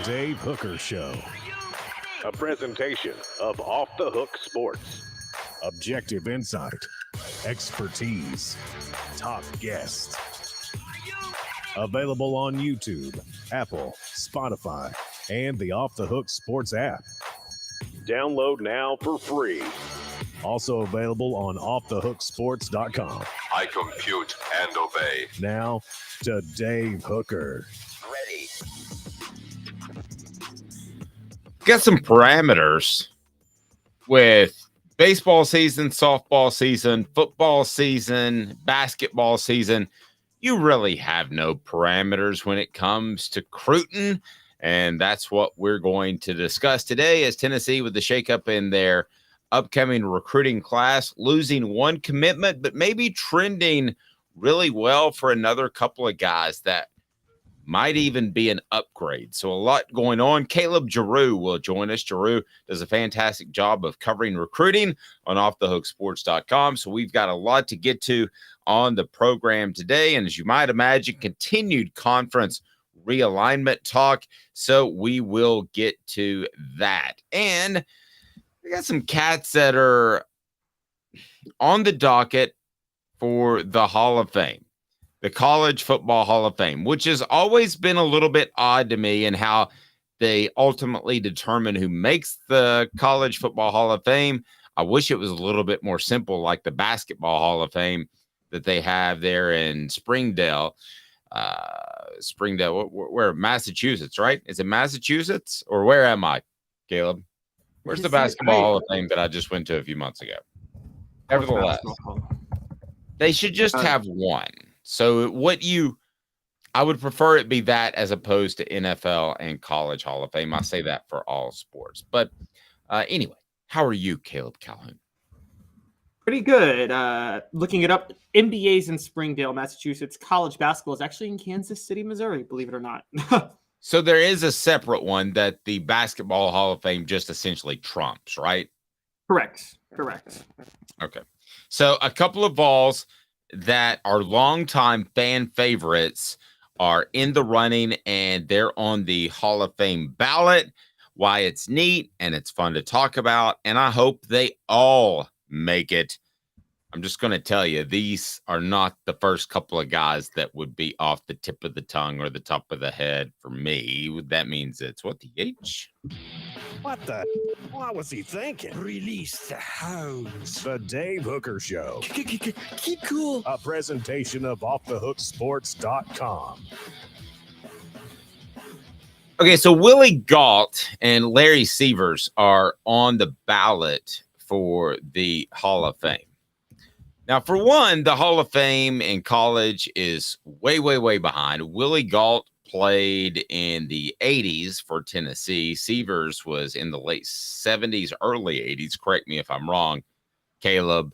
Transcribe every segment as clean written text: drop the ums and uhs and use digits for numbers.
Dave Hooker Show. A presentation of Off the Hook Sports. Objective insight, expertise, top guests. Available on YouTube, Apple, Spotify, and the Off the Hook Sports app. Download now for free. Also available on offthehooksports.com. I compute and obey. Now to Dave Hooker. Ready. Got some parameters with baseball season, softball season, football season, basketball season. You really have no parameters when it comes to recruiting, and that's what we're going to discuss today as Tennessee, with the shakeup in their upcoming recruiting class, losing one commitment, but maybe trending really well for another couple of guys that might even be an upgrade. So a lot going on. Caleb Jarreau will join us. Jarreau does a fantastic job of covering recruiting on offthehooksports.com. So we've got a lot to get to on the program today. And as you might imagine, continued conference realignment talk. So we will get to that. And we got some cats that are on the docket for the Hall of Fame. The College Football Hall of Fame, which has always been a little bit odd to me in how they ultimately determine who makes the College Football Hall of Fame. I wish it was a little bit more simple, like the Basketball Hall of Fame that they have there in Springdale. Where Massachusetts, right? Is it Massachusetts, or where am I, Caleb? Where's the Basketball Hall of Fame that I just went to a few months ago? Nevertheless, they should just have one. So I would prefer it be that as opposed to NFL and College Hall of Fame. I say that for all sports. But anyway, how are you, Caleb Calhoun? Pretty good. Looking it up, NBA's in Springdale, Massachusetts. College basketball is actually in Kansas City, Missouri, believe it or not. So there is a separate one that the Basketball Hall of Fame just essentially trumps, right? Correct. Okay. So a couple of Vols that are longtime fan favorites are in the running, and they're on the Hall of Fame ballot. Why it's neat and it's fun to talk about, and I hope they all make it. I'm just going to tell you, these are not the first couple of guys that would be off the tip of the tongue or the top of the head for me. That means it's what, the H? What was he thinking? Release the hounds. The Dave Hooker Show. Keep cool. A presentation of offthehooksports.com. Okay, so Willie Gault and Larry Severs are on the ballot for the Hall of Fame. Now, for one, the Hall of Fame in college is way, way, way behind. Willie Gault played in the 80s for Tennessee. Severs was in the late 70s, early 80s. Correct me if I'm wrong, Caleb.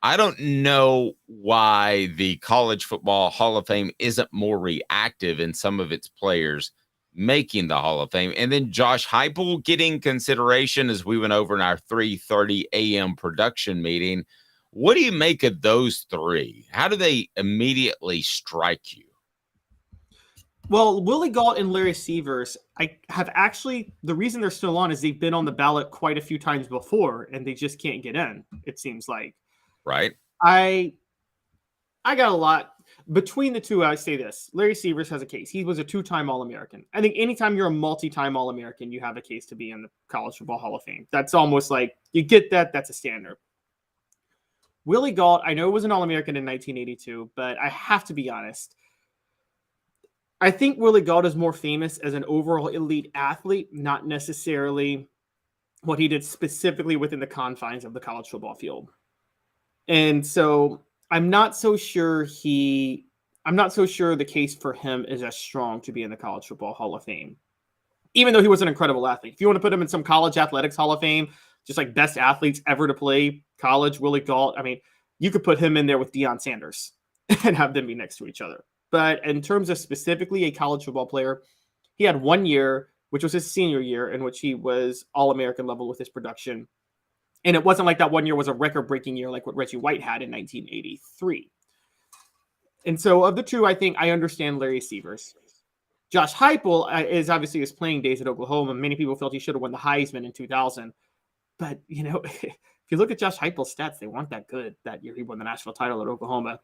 I don't know why the College Football Hall of Fame isn't more reactive in some of its players making the Hall of Fame. And then Josh Heupel getting consideration, as we went over in our 3:30 a.m. production meeting. What do you make of those three? How do they immediately strike you? Well, Willie Gault and Larry Severs, I have actually, the reason they're still on is they've been on the ballot quite a few times before, and they just can't get in, it seems like. Right. I got a lot. Between the two, I say this. Larry Severs has a case. He was a two-time All-American. I think anytime you're a multi-time All-American, you have a case to be in the College Football Hall of Fame. That's almost like, you get that, that's a standard. Willie Gault, I know, was an All-American in 1982, but I have to be honest. I think Willie Gault is more famous as an overall elite athlete, not necessarily what he did specifically within the confines of the college football field. And so I'm not so sure the case for him is as strong to be in the College Football Hall of Fame, even though he was an incredible athlete. If you want to put him in some college athletics Hall of Fame, just like best athletes ever to play college, Willie Gault, I mean, you could put him in there with Deion Sanders and have them be next to each other. But in terms of specifically a college football player, he had 1 year, which was his senior year, in which he was All-American level with his production. And it wasn't like that 1 year was a record-breaking year like what Reggie White had in 1983. And so of the two, I think I understand Larry Severs. Josh Heupel is obviously his playing days at Oklahoma. Many people felt he should have won the Heisman in 2000. But, if you look at Josh Heupel's stats, they weren't that good that year he won the national title at Oklahoma.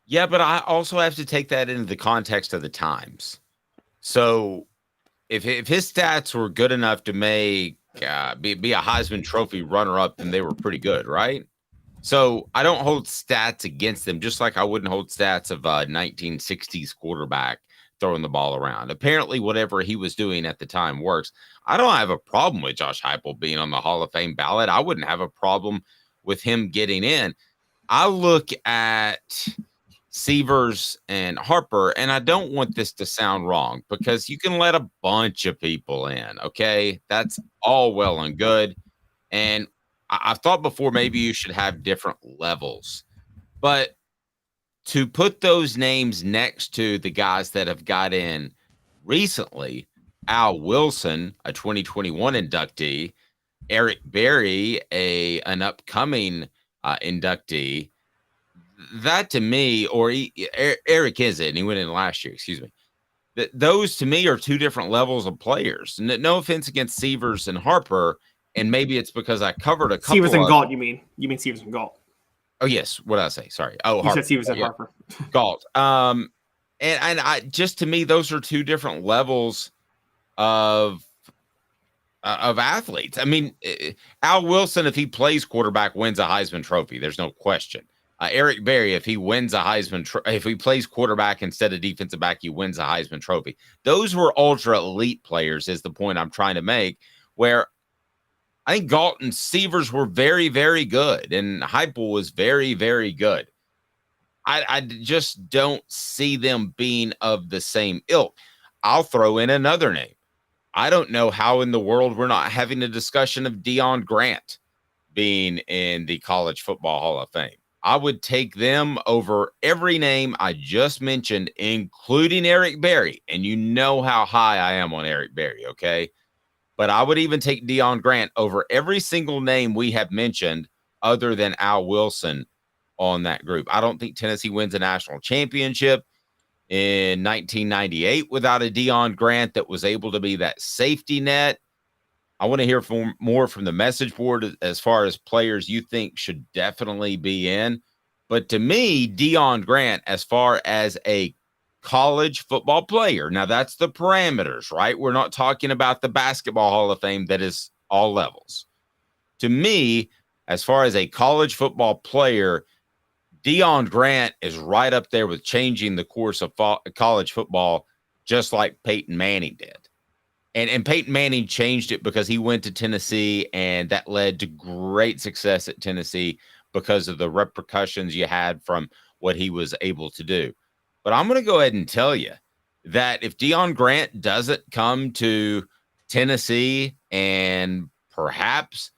Yeah, but I also have to take that into the context of the times. So if his stats were good enough to make be a Heisman Trophy runner-up, then they were pretty good, right? So I don't hold stats against them, just like I wouldn't hold stats of a 1960s quarterback throwing the ball around. Apparently, whatever he was doing at the time works. I don't have a problem with Josh Heupel being on the Hall of Fame ballot. I wouldn't have a problem with him getting in. I look at Severs and Harper, and I don't want this to sound wrong because you can let a bunch of people in, okay? That's all well and good. And I've thought before maybe you should have different levels. But to put those names next to the guys that have got in recently, Al Wilson, a 2021 inductee, Eric Berry, an upcoming inductee, that to me, or Eric is it, and he went in last year, excuse me. Those to me are two different levels of players. No offense against Severs and Harper, and maybe it's because I covered a couple. Severs and Galt, you mean? You mean Severs and Galt? Oh yes, what did I say? Sorry. Oh, you Harper. said Severs and Harper. Galt. And I just to me those are two different levels of athletes. I mean, Al Wilson, if he plays quarterback, wins a Heisman Trophy. There's no question. Eric Berry, if he wins a Heisman, if he plays quarterback instead of defensive back, he wins a Heisman Trophy. Those were ultra elite players, is the point I'm trying to make. Where I think Galt and Severs were very, very good, and Heupel was very, very good. I just don't see them being of the same ilk. I'll throw in another name. I don't know how in the world we're not having a discussion of Deion Grant being in the College Football Hall of Fame. I would take them over every name I just mentioned, including Eric Berry. And you know how high I am on Eric Berry, okay? But I would even take Deion Grant over every single name we have mentioned other than Al Wilson on that group. I don't think Tennessee wins a national championship in 1998 without a Deion Grant that was able to be that safety net. I want to hear more from the message board as far as players you think should definitely be in. But to me, Deion Grant, as far as a college football player, now that's the parameters, right? We're not talking about the Basketball Hall of Fame that is all levels. To me, as far as a college football player, Deion Grant is right up there with changing the course of college football, just like Peyton Manning did. And Peyton Manning changed it because he went to Tennessee, and that led to great success at Tennessee because of the repercussions you had from what he was able to do. But I'm going to go ahead and tell you that if Deion Grant doesn't come to Tennessee and perhaps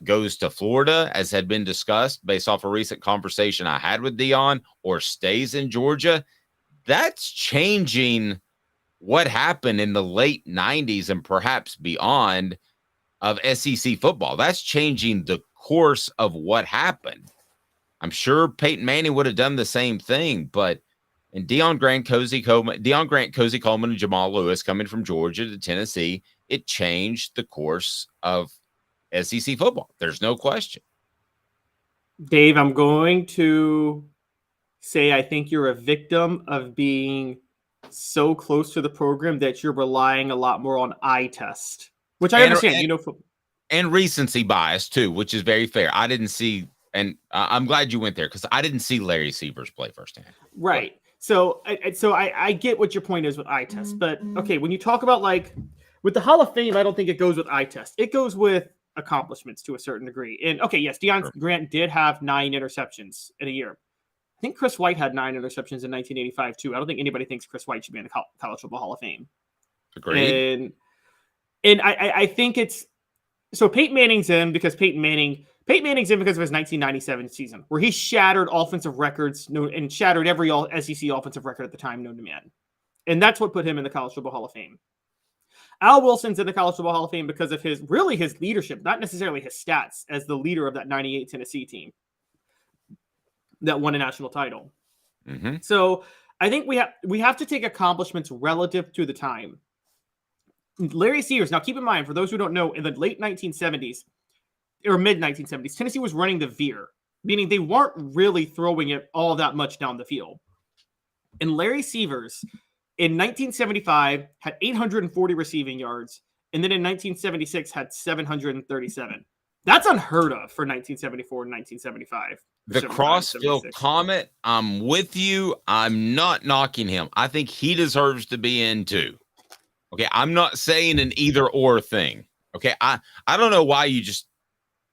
goes to Florida, as had been discussed based off a recent conversation I had with Deion, or stays in Georgia, that's changing what happened in the late 90s and perhaps beyond of SEC football. That's changing the course of what happened. I'm sure Peyton Manning would have done the same thing, but in Deion Grant, Cozy Coleman, and Jamal Lewis coming from Georgia to Tennessee, it changed the course of SEC football. There's no question. Dave, I'm going to say I think you're a victim of being so close to the program that you're relying a lot more on eye test, which I understand. And recency bias too, which is very fair. I didn't see, and I'm glad you went there because I didn't see Larry Severs play firsthand. Right. So I get what your point is with eye test, but okay, when you talk about like with the Hall of Fame, I don't think it goes with eye test. It goes with accomplishments to a certain degree. And okay, yes, Deion Grant did have 9 interceptions in a year. I think Chris White had 9 interceptions in 1985 too. I don't think anybody thinks Chris White should be in the College Football Hall of Fame. Agreed. And I think it's so Peyton Manning's in because Peyton Manning's in because of his 1997 season where he shattered offensive records and shattered every SEC offensive record at the time known to man. And that's what put him in the College Football Hall of Fame. Al Wilson's in the College Football Hall of Fame because of his leadership, not necessarily his stats as the leader of that 98 Tennessee team that won a national title. Mm-hmm. So I think we have to take accomplishments relative to the time. Larry Sears, now keep in mind, for those who don't know, in the late 1970s or mid 1970s, Tennessee was running the veer, meaning they weren't really throwing it all that much down the field. And Larry Sears in 1975 had 840 receiving yards, and then in 1976 had 737. That's unheard of for 1974 and 1975. The Crossville Comet, I'm with you. I'm not knocking him. I think he deserves to be in too. Okay, I'm not saying an either or thing. Okay, I don't know why you just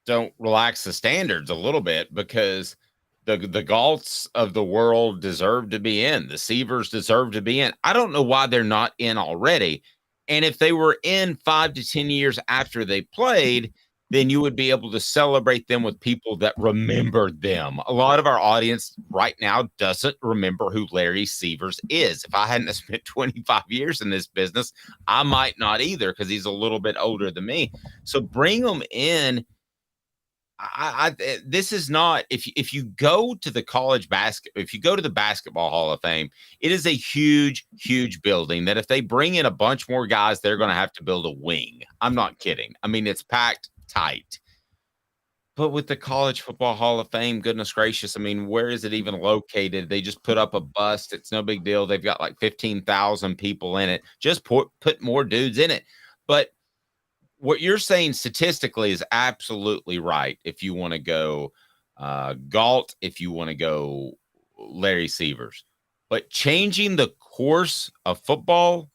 don't relax the standards a little bit, because the Galts of the world deserve to be in. The Seavers deserve to be in. I don't know why they're not in already. And if they were in 5 to 10 years after they played, then you would be able to celebrate them with people that remembered them. A lot of our audience right now doesn't remember who Larry Seavers is. If I hadn't spent 25 years in this business, I might not either, because he's a little bit older than me. So bring them in. This is not, if you go to the if you go to the Basketball Hall of Fame, it is a huge, huge building that if they bring in a bunch more guys, they're going to have to build a wing. I'm not kidding. I mean, it's packed tight. But with the College Football Hall of Fame, goodness gracious, I mean, where is it even located? They just put up a bust. It's no big deal. They've got like 15,000 people in it. Just put more dudes in it. But what you're saying statistically is absolutely right. If you want to go Galt, if you want to go Larry Seavers, but changing the course of football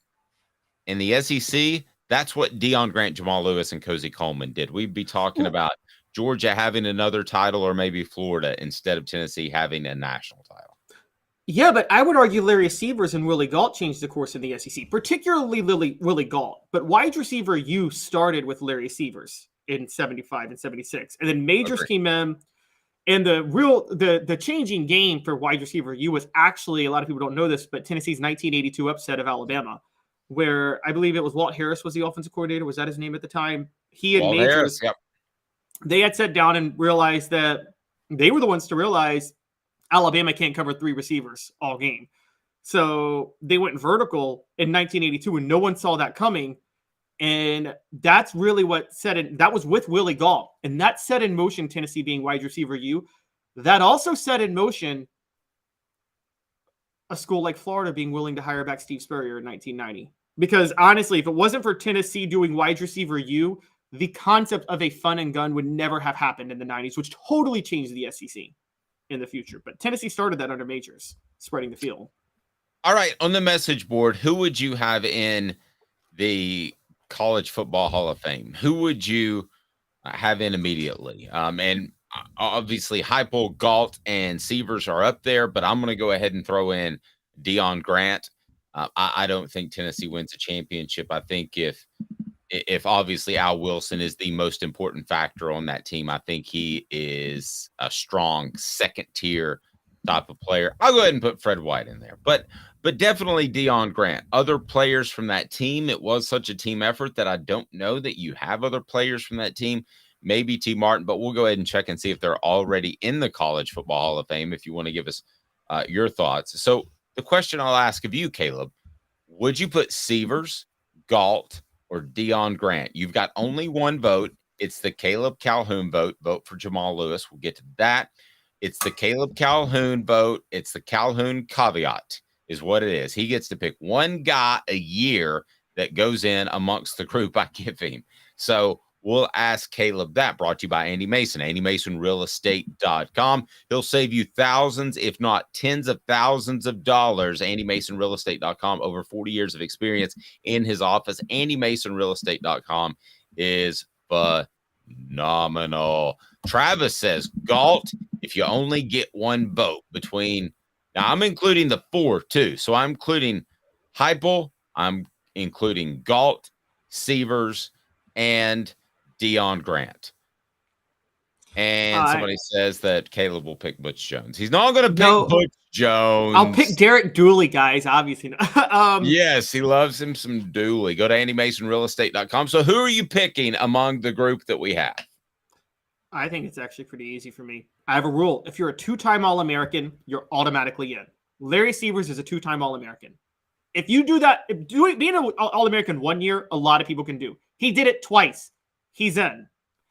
in the SEC, that's what Deion Grant, Jamal Lewis, and Cozy Coleman did. We'd be talking about Georgia having another title, or maybe Florida, instead of Tennessee having a national title. Yeah, but I would argue Larry Seavers and Willie Galt changed the course of the SEC, particularly Willie Galt. But wide receiver U started with Larry Seavers in 75 and 76. And then Majors came in, and the changing game for wide receiver U was actually, a lot of people don't know this, but Tennessee's 1982 upset of Alabama, where I believe it was Walt Harris was the offensive coordinator. Was that his name at the time? He and Majors, Harris, yep. They had sat down and realized that they were the ones to realize Alabama can't cover 3 receivers all game. So they went vertical in 1982, and no one saw that coming. And that's really what set it. That was with Willie Galt, and that set in motion Tennessee being wide receiver U. That also set in motion a school like Florida being willing to hire back Steve Spurrier in 1990. Because honestly, if it wasn't for Tennessee doing wide receiver U, the concept of a fun and gun would never have happened in the 90s, which totally changed the SEC in the future. But Tennessee started that under Majors, spreading the field. All right, on the message board, who would you have in the College Football Hall of Fame? Who would you have in immediately? And obviously, Heupel, Galt, and Seavers are up there, but I'm going to go ahead and throw in Deion Grant. I don't think Tennessee wins a championship. I think if obviously Al Wilson is the most important factor on that team, I think he is a strong second tier type of player. I'll go ahead and put Fred White in there, but definitely Deion Grant. Other players from that team, it was such a team effort that I don't know that you have other players from that team. Maybe T. Martin, but we'll go ahead and check and see if they're already in the College Football Hall of Fame, if you want to give us your thoughts. So the question I'll ask of you, Caleb, would you put Seavers, Galt, or Deion Grant? You've got only one vote. It's the Caleb Calhoun vote. Vote for Jamal Lewis. We'll get to that. It's the Caleb Calhoun vote. It's the Calhoun caveat is what it is. He gets to pick one guy a year that goes in amongst the group I give him. So we'll ask Caleb that. Brought to you by Andy Mason, AndyMasonRealEstate.com. He'll save you thousands, if not tens of thousands of dollars. AndyMasonRealEstate.com, over 40 years of experience in his office. AndyMasonRealEstate.com is phenomenal. Travis says, Galt, if you only get one vote between, now I'm including the 4 too. So I'm including Heupel, I'm including Galt, Seavers, and Deion Grant. And somebody says that Caleb will pick Butch Jones. He's not going to pick Butch Jones. I'll pick Derek Dooley, guys, obviously. Yes, he loves him some Dooley. Go to AndyMasonRealEstate.com. So who are you picking among the group that we have? I think it's actually pretty easy for me. I have a rule. If you're a 2-time All-American, you're automatically in. Larry Severs is a two-time All-American. If you do that, being an All-American one year, a lot of people can do. He did it twice. He's in.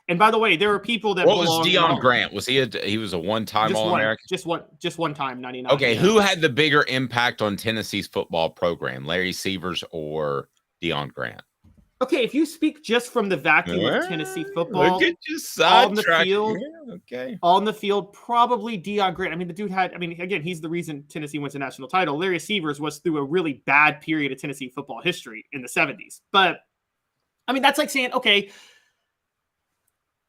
And by the way, there are people that What was belong. Deion Grant? Was he was a one-time All-American? Just one time, 99. Okay, yeah. who had the bigger impact on Tennessee's football program, Larry Severs or Deion Grant? Okay, if you speak just from the vacuum of Tennessee football, Look at you on the sidetracking. field, Yeah, okay. on the field, probably Deion Grant. I mean, the dude again, he's the reason Tennessee wins a national title. Larry Severs was through a really bad period of Tennessee football history in the 70s. But, I mean, that's like saying, okay,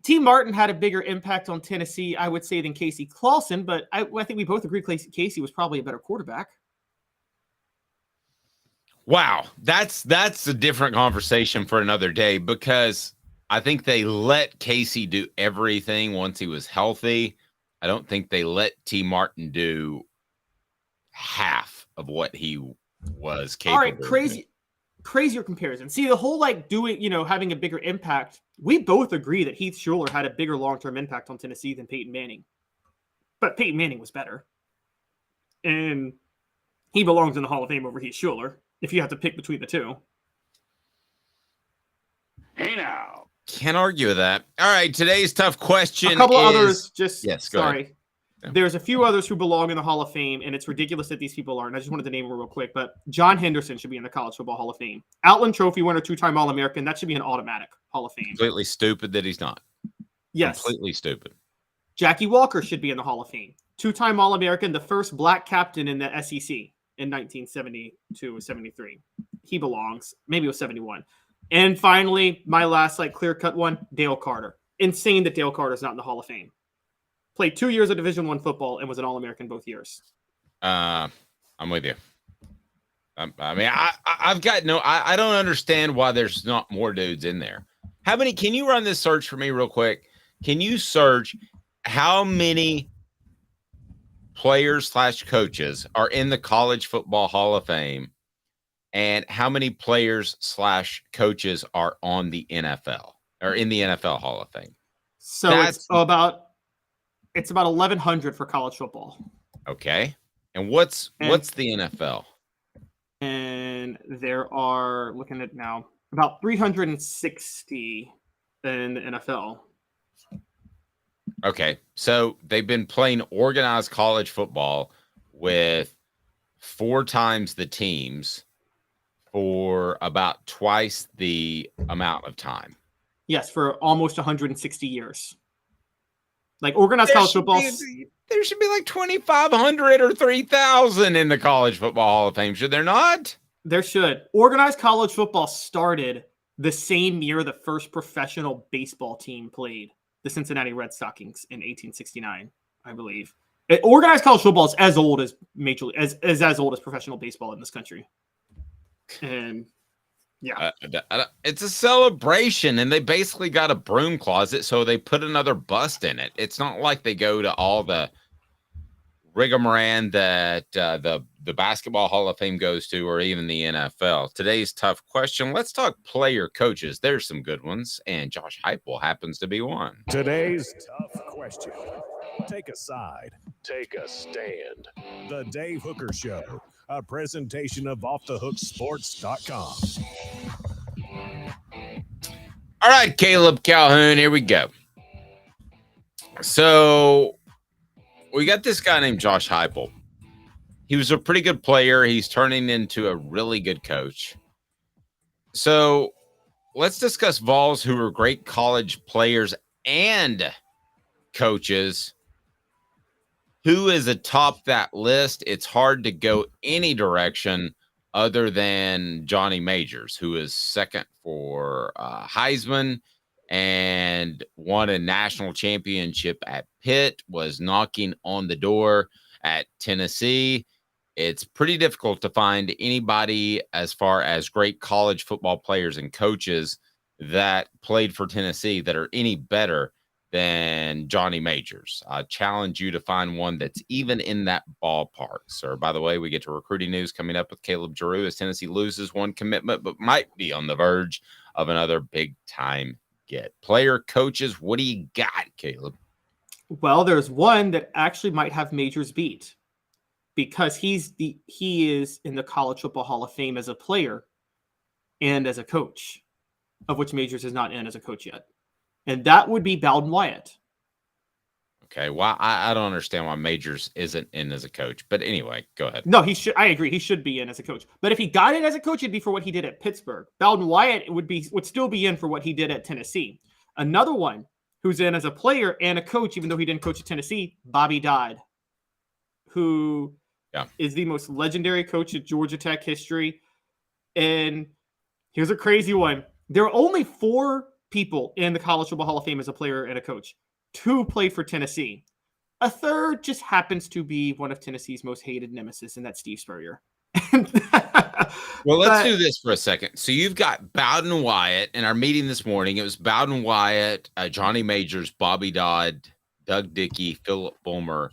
T. Martin had a bigger impact on Tennessee, I would say, than Casey Clausen, but I think we both agree Casey was probably a better quarterback. Wow, that's a different conversation for another day, because I think they let Casey do everything once he was healthy. I don't think they let T. Martin do half of what he was capable. All right, crazier comparison. See, the whole having a bigger impact. We both agree that Heath Schuler had a bigger long-term impact on Tennessee than Peyton Manning, but Peyton Manning was better, and he belongs in the Hall of Fame over Heath Schuler. If you have to pick between the two. Hey now. Can't argue with that. All right, today's tough question. A couple of others, Sorry. Yeah. There's a few others who belong in the Hall of Fame, and it's ridiculous that these people aren't. I just wanted to name them real quick, but John Henderson should be in the College Football Hall of Fame. Outland Trophy winner, two-time All-American. That should be an automatic Hall of Fame. Completely stupid that he's not. Yes. Completely stupid. Jackie Walker should be in the Hall of Fame. Two-time All-American, the first black captain in the SEC. In 1972 or 73. He belongs. Maybe it was 71. And finally, my last clear-cut one, Dale Carter. Insane that Dale Carter's not in the Hall of Fame. Played 2 years of Division I football and was an All-American both years. I'm with you. I mean, I've got I don't understand why there's not more dudes in there. How many? Can you run this search for me real quick? Can you search how many players/coaches are in the College Football Hall of Fame, and how many players/coaches are on the NFL or in the NFL Hall of Fame? So it's about 1,100 for college football. Okay, and what's the NFL? And there are, looking at now, about 360 in the NFL. Okay, so they've been playing organized college football with 4 times the teams for about twice the amount of time. Yes, for almost 160 years. Organized college football. There should be 2,500 or 3,000 in the College Football Hall of Fame, should there not? There should. Organized college football started the same year the first professional baseball team played. The Cincinnati Red Stockings in 1869, I believe. Organized college football is as old as as old as professional baseball in this country. And yeah, it's a celebration, and they basically got a broom closet, so they put another bust in it. It's not like they go to all the rigmarole that the Basketball Hall of Fame goes to, or even the NFL. Today's tough question. Let's talk player coaches. There's some good ones, and Josh Heupel happens to be one. Today's tough question. Take a side. Take a stand. The Dave Hooker Show, a presentation of offthehooksports.com. All right, Caleb Calhoun, here we go. So we got this guy named Josh Heupel. He was a pretty good player. He's turning into a really good coach. So let's discuss Vols, who are great college players and coaches. Who is atop that list? It's hard to go any direction other than Johnny Majors, who is second for Heisman and won a national championship at Pitt, was knocking on the door at Tennessee. It's pretty difficult to find anybody as far as great college football players and coaches that played for Tennessee that are any better than Johnny Majors. I challenge you to find one that's even in that ballpark, sir. By the way, we get to recruiting news coming up with Caleb Jarreau as Tennessee loses one commitment, but might be on the verge of another big-time get. Player, coaches, what do you got, Caleb? Well, there's one that actually might have Majors beat. because he is in the College Football Hall of Fame as a player and as a coach, of which Majors is not in as a coach yet. And that would be Bowden Wyatt. Okay, well, I don't understand why Majors isn't in as a coach. But anyway, go ahead. No, he should. I agree. He should be in as a coach. But if he got in as a coach, it'd be for what he did at Pittsburgh. Bowden Wyatt would still be in for what he did at Tennessee. Another one who's in as a player and a coach, even though he didn't coach at Tennessee, Bobby Dodd, who is the most legendary coach of Georgia Tech history. And here's a crazy one. There are only 4 people in the College Football Hall of Fame as a player and a coach. 2 played for Tennessee. A third just happens to be one of Tennessee's most hated nemesis, and that's Steve Spurrier. Well, let's do this for a second. So you've got Bowden Wyatt in our meeting this morning. It was Bowden Wyatt, Johnny Majors, Bobby Dodd, Doug Dickey, Philip Fulmer,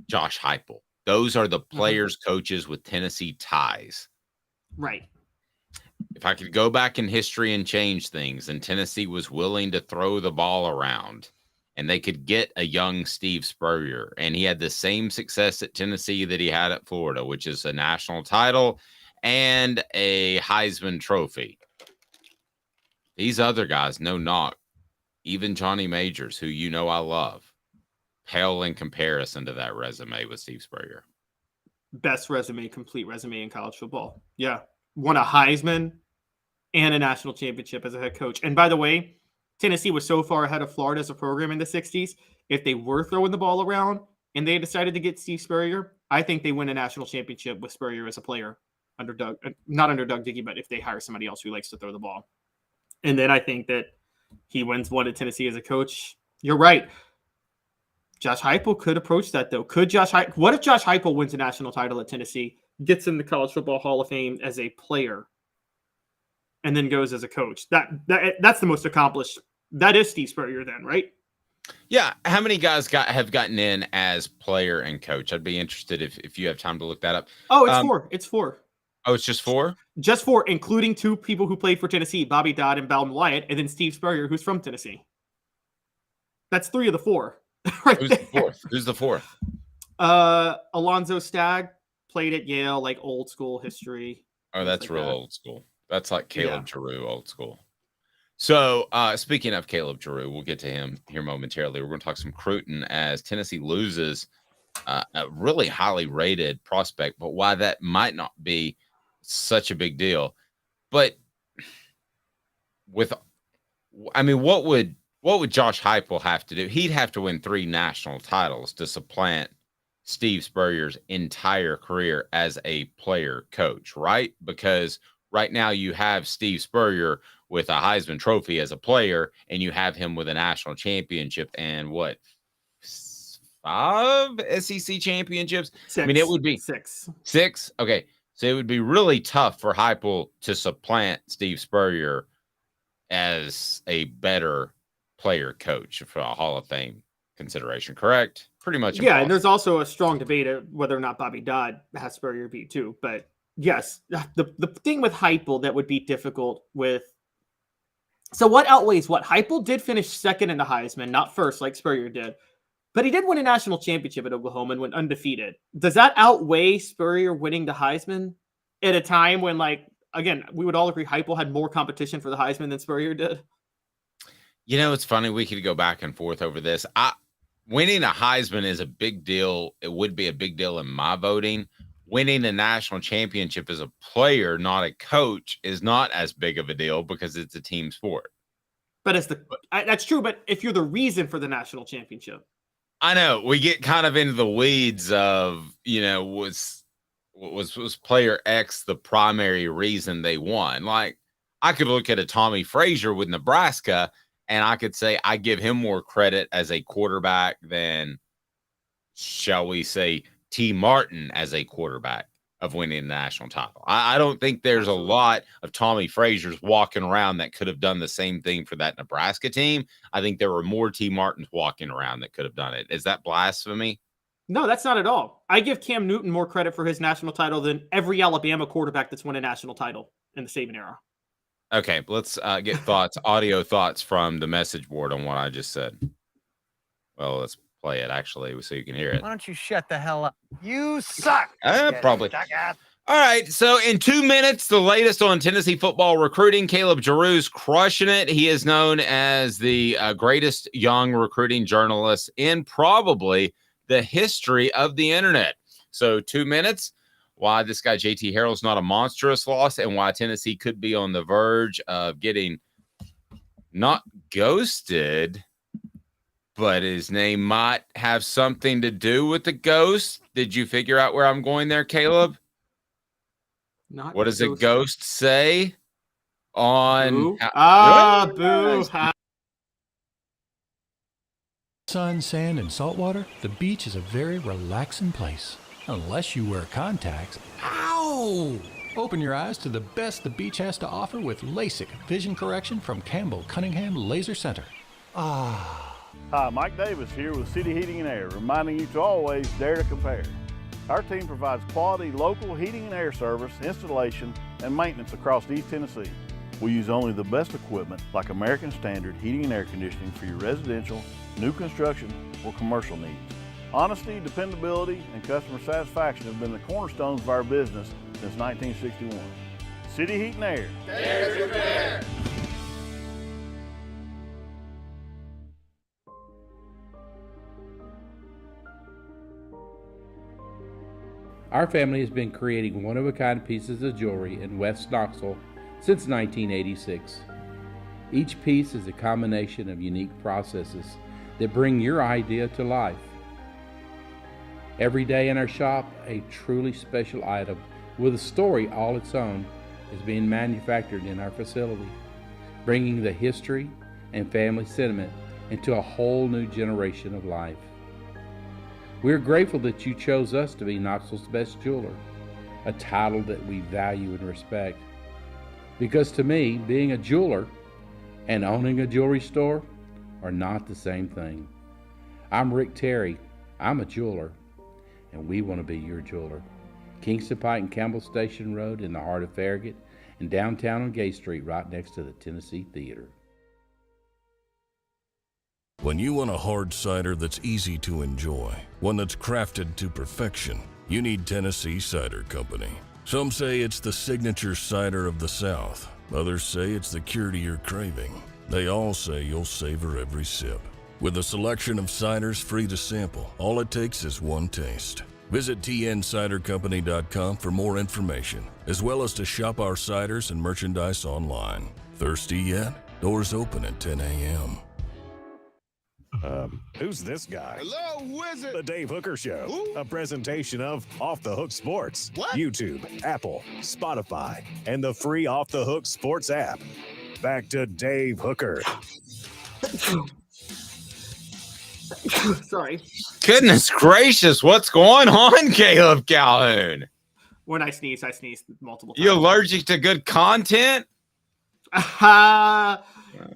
Josh Heupel. Those are the players, coaches with Tennessee ties. Right. If I could go back in history and change things, and Tennessee was willing to throw the ball around, and they could get a young Steve Spurrier, and he had the same success at Tennessee that he had at Florida, which is a national title and a Heisman Trophy. These other guys, no knock, even Johnny Majors, who you know I love, pale in comparison to that resume with Steve Spurrier. Best resume, complete resume in college football. Yeah. Won a Heisman and a national championship as a head coach. And by the way, Tennessee was so far ahead of Florida as a program in the 60s. If they were throwing the ball around and they decided to get Steve Spurrier, I think they win a national championship with Spurrier as a player under not under Doug Dickey, but if they hire somebody else who likes to throw the ball. And then I think that he wins one at Tennessee as a coach. You're right. Josh Heupel could approach that, though. What if Josh Heupel wins a national title at Tennessee, gets in the College Football Hall of Fame as a player, and then goes as a coach? That's the most accomplished. That is Steve Spurrier then, right? Yeah. How many guys have gotten in as player and coach? I'd be interested if you have time to look that up. Oh, it's 4. It's 4. Oh, it's just 4? Just 4, including 2 people who played for Tennessee, Bobby Dodd and Bowden Wyatt, and then Steve Spurrier, who's from Tennessee. That's 3 of the 4. Right. Who's the 4th? Who's the 4th? Alonzo Stagg played at Yale, like old school history. Oh, that's real old school. That's like Caleb Jarreau, old school. So, speaking of Caleb Jarreau, we'll get to him here momentarily. We're going to talk some Cruton as Tennessee loses a really highly rated prospect, but why that might not be such a big deal. But what would Josh Heupel have to do? He'd have to win 3 national titles to supplant Steve Spurrier's entire career as a player coach, right? Because right now you have Steve Spurrier with a Heisman Trophy as a player, and you have him with a national championship and 5 SEC championships? 6. I mean, it would be 6. 6? Okay. So it would be really tough for Heupel to supplant Steve Spurrier as a better player coach for a Hall of Fame consideration, correct? Pretty much. Yeah, and there's also a strong debate of whether or not Bobby Dodd has Spurrier beat too. But yes, the thing with Heupel that would be difficult with. So what outweighs what? Heupel did finish second in the Heisman, not first like Spurrier did, but he did win a national championship at Oklahoma and went undefeated. Does that outweigh Spurrier winning the Heisman at a time when, like, again, we would all agree Heupel had more competition for the Heisman than Spurrier did? You know, it's funny. We could go back and forth over this. Winning a Heisman is a big deal. It would be a big deal in my voting. Winning a national championship as a player, not a coach, is not as big of a deal because it's a team sport. But that's true. But if you're the reason for the national championship, I know we get kind of into the weeds of, was player X the primary reason they won? Like, I could look at a Tommy Frazier with Nebraska, and I could say I give him more credit as a quarterback than, shall we say, T. Martin as a quarterback of winning the national title. I don't think there's a lot of Tommy Fraziers walking around that could have done the same thing for that Nebraska team. I think there were more T. Martins walking around that could have done it. Is that blasphemy? No, that's not at all. I give Cam Newton more credit for his national title than every Alabama quarterback that's won a national title in the Saban era. Okay, let's get audio thoughts from the message board on what I just said. Well, let's play it actually so you can hear it. Why don't you shut the hell up? You suck. Probably. All right. So in 2 minutes, the latest on Tennessee football recruiting. Caleb Jarreau's crushing it. He is known as the greatest young recruiting journalist in probably the history of the internet. So 2 minutes, why this guy JT Harrell's not a monstrous loss and why Tennessee could be on the verge of getting not ghosted, but his name might have something to do with the ghost. Did you figure out where I'm going there, Caleb? Not what does a ghosted. ghost say on? Boo. Boo. Sun, sand, and salt water, the beach is a very relaxing place. Unless you wear contacts. Ow! Open your eyes to the best the beach has to offer with LASIK vision correction from Campbell Cunningham Laser Center. Ah. Hi, Mike Davis here with City Heating and Air, reminding you to always dare to compare. Our team provides quality local heating and air service, installation, and maintenance across East Tennessee. We use only the best equipment like American Standard heating and air conditioning for your residential, new construction, or commercial needs. Honesty, dependability, and customer satisfaction have been the cornerstones of our business since 1961. City Heat and Air. Dare to compare. Our family has been creating one-of-a-kind pieces of jewelry in West Knoxville since 1986. Each piece is a combination of unique processes that bring your idea to life. Every day in our shop, a truly special item with a story all its own is being manufactured in our facility, bringing the history and family sentiment into a whole new generation of life. We're grateful that you chose us to be Knoxville's best jeweler, a title that we value and respect. Because to me, being a jeweler and owning a jewelry store are not the same thing. I'm Rick Terry. I'm a jeweler, and we want to be your jeweler. Kingston Pike and Campbell Station Road in the heart of Farragut, and downtown on Gay Street right next to the Tennessee Theater. When you want a hard cider that's easy to enjoy, one that's crafted to perfection, you need Tennessee Cider Company. Some say it's the signature cider of the South. Others say it's the cure to your craving. They all say you'll savor every sip. With a selection of ciders free to sample, all it takes is one taste. Visit tncidercompany.com for more information, as well as to shop our ciders and merchandise online. Thirsty yet? Doors open at 10 a.m. Who's this guy? Hello, wizard. The Dave Hooker Show, Who? a presentation of Off the Hook Sports, What? YouTube, Apple, Spotify, and the free Off the Hook Sports app. Back to Dave Hooker. Sorry. Goodness gracious, what's going on, Caleb Calhoun? When I sneeze multiple times. You allergic to good content? Yep.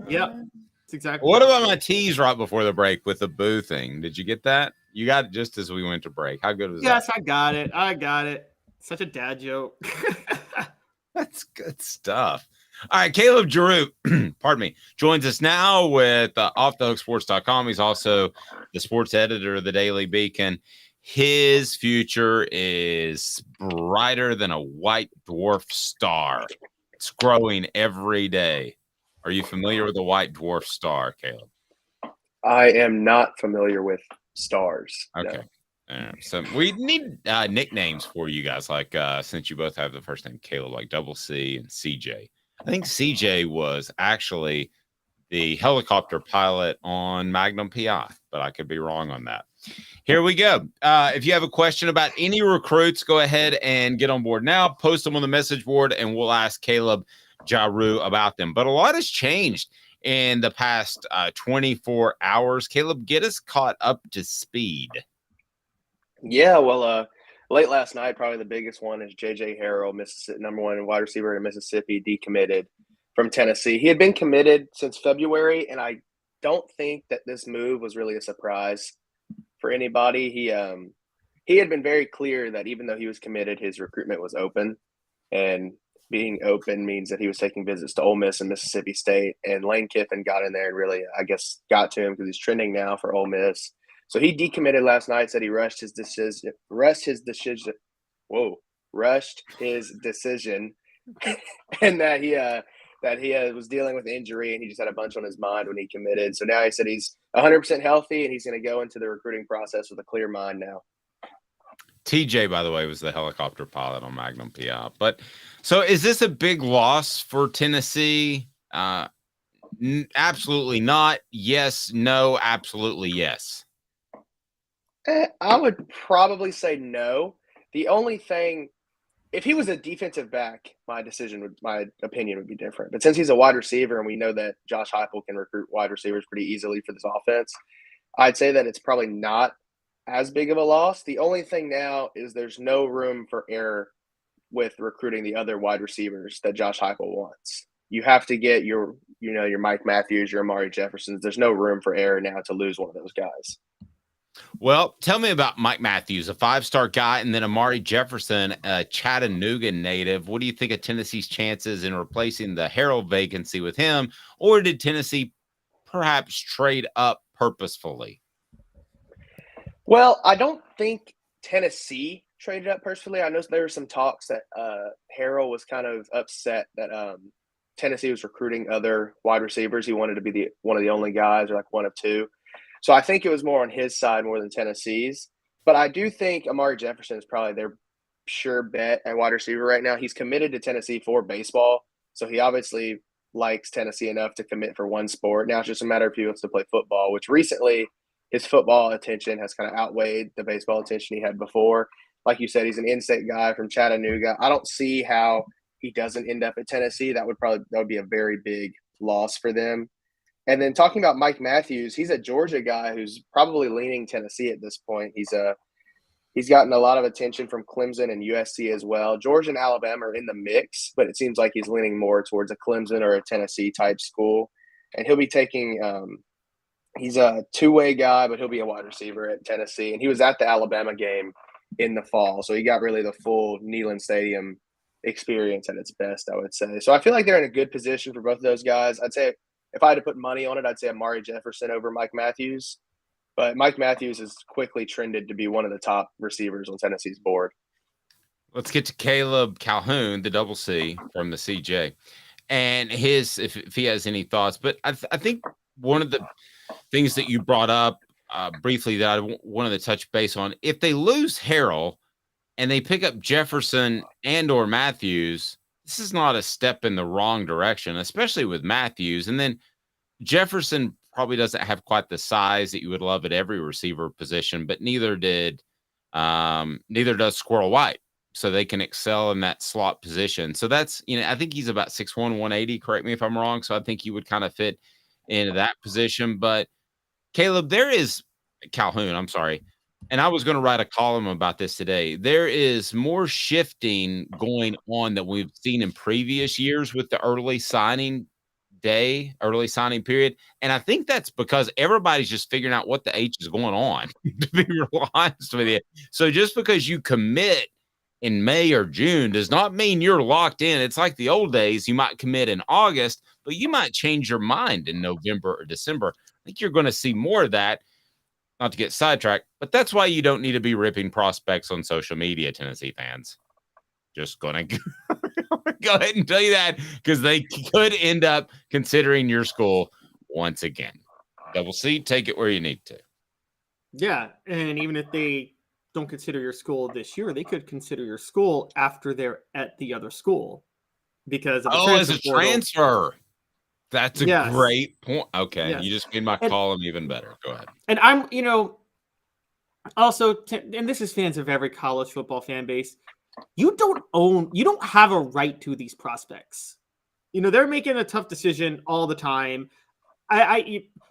That's exactly What about my tease right before the break with the boo thing? Did you get that? You got it just as we went to break. How good was Yes, that? I got it. Such a dad joke. That's good stuff. All right, Caleb Jarreau, pardon me, joins us now with offthehooksports.com. He's also the sports editor of the Daily Beacon. His future is brighter than a white dwarf star. It's growing every day. Are you familiar with the white dwarf star, Caleb? I am not familiar with stars. Okay. No. So we need nicknames for you guys, like since you both have the first name Caleb, like Double C and CJ. I think CJ was actually the helicopter pilot on Magnum PI, but I could be wrong on that. Here we go. If you have a question about any recruits, go ahead and get on board now. Post them on the message board, and we'll ask Caleb Jarreau about them. But a lot has changed in the past 24 hours. Caleb, get us caught up to speed. Yeah, well, late last night, probably the biggest one is J.J. Harrell, Mississippi, #1 wide receiver in Mississippi, decommitted from Tennessee. He had been committed since February, and I don't think that this move was really a surprise for anybody. He had been very clear that even though he was committed, his recruitment was open, and being open means that he was taking visits to Ole Miss and Mississippi State, and Lane Kiffin got in there and really, I guess, got to him because he's trending now for Ole Miss. So he decommitted last night, said he rushed his decision, and that he was dealing with injury and he just had a bunch on his mind when he committed. So now he said he's 100% healthy and he's going to go into the recruiting process with a clear mind now. TJ, by the way, was the helicopter pilot on Magnum PI. But so is this a big loss for Tennessee? Absolutely not. Yes, no, absolutely yes. I would probably say no. The only thing, if he was a defensive back, my opinion would be different. But since he's a wide receiver and we know that Josh Heupel can recruit wide receivers pretty easily for this offense, I'd say that it's probably not as big of a loss. The only thing now is there's no room for error with recruiting the other wide receivers that Josh Heupel wants. You have to get your Mike Matthews, your Amari Jeffersons. There's no room for error now to lose one of those guys. Well, tell me about Mike Matthews, a 5-star guy, and then Amari Jefferson, a Chattanooga native. What do you think of Tennessee's chances in replacing the Harrell vacancy with him? Or did Tennessee perhaps trade up purposefully? Well, I don't think Tennessee traded up personally. I know there were some talks that Harrell was kind of upset that Tennessee was recruiting other wide receivers. He wanted to be one of the only guys, or like one of two. So I think it was more on his side more than Tennessee's. But I do think Amari Jefferson is probably their sure bet at wide receiver right now. He's committed to Tennessee for baseball, so he obviously likes Tennessee enough to commit for one sport. Now it's just a matter of if he wants to play football, which recently his football attention has kind of outweighed the baseball attention he had before. Like you said, he's an in-state guy from Chattanooga. I don't see how he doesn't end up at Tennessee. That would be a very big loss for them. And then talking about Mike Matthews, he's a Georgia guy who's probably leaning Tennessee at this point. He's gotten a lot of attention from Clemson and USC as well. Georgia and Alabama are in the mix, but it seems like he's leaning more towards a Clemson or a Tennessee type school. And he'll be taking he's a two-way guy, but he'll be a wide receiver at Tennessee. And he was at the Alabama game in the fall, so he got really the full Neyland Stadium experience at its best, I would say. So I feel like they're in a good position for both of those guys. I'd say if I had to put money on it, I'd say Amari Jefferson over Mike Matthews. But Mike Matthews has quickly trended to be one of the top receivers on Tennessee's board. Let's get to Caleb Calhoun, the double C from the CJ, and his if he has any thoughts. But I think one of the things that you brought up briefly that I wanted to touch base on, if they lose Harrell and they pick up Jefferson and or Matthews, this is not a step in the wrong direction, especially with Matthews. And then Jefferson probably doesn't have quite the size that you would love at every receiver position, but neither does Squirrel White. So they can excel in that slot position. So that's, I think he's about 6'1", 180. Correct me if I'm wrong. So I think he would kind of fit into that position. But Caleb, Calhoun, I'm sorry. And I was going to write a column about this today. There is more shifting going on that we've seen in previous years with the early signing period. And I think that's because everybody's just figuring out what the H is going on, to be real honest with you. So just because you commit in May or June does not mean you're locked in. It's like the old days. You might commit in August, but you might change your mind in November or December. I think you're going to see more of that. Not to get sidetracked, but that's why you don't need to be ripping prospects on social media, Tennessee fans. Just going to go ahead and tell you that, because they could end up considering your school once again. Double C, take it where you need to. Yeah, and even if they don't consider your school this year, they could consider your school after they're at the other school because of the as a transfer. That's a great point. Okay, yes. You just made my column even better. Go ahead. And I'm, also, and this is fans of every college football fan base, you don't have a right to these prospects. They're making a tough decision all the time.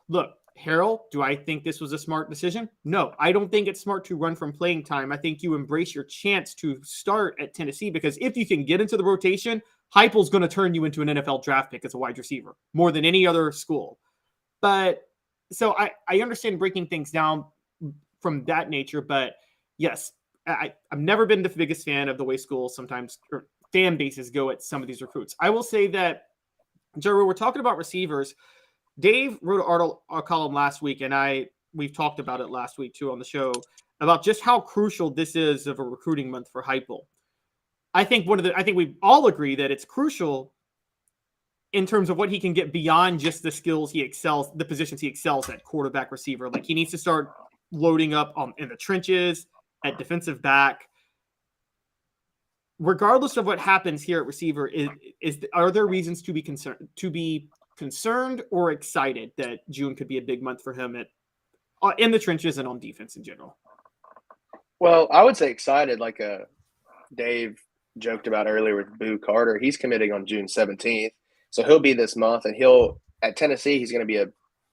Look, Harrell, do I think this was a smart decision? No, I don't think it's smart to run from playing time. I think you embrace your chance to start at Tennessee, because if you can get into the rotation, Heupel's going to turn you into an NFL draft pick as a wide receiver more than any other school. But so I understand breaking things down from that nature. But yes, I've never been the biggest fan of the way schools sometimes, or fan bases, go at some of these recruits. I will say that, Jarreau, we're talking about receivers. Dave wrote a column last week, and I we've talked about it last week too on the show about just how crucial this is of a recruiting month for Heupel. I think we all agree that it's crucial in terms of what he can get beyond just the skills the positions he excels at, quarterback, receiver. Like he needs to start loading up in the trenches, at defensive back. Regardless of what happens here at receiver, are there reasons to be concerned or excited that June could be a big month for him in the trenches and on defense in general? Well, I would say excited, like Dave joked about earlier with Boo Carter. He's committing on June 17th. So he'll be this month, and at Tennessee, he's going to be a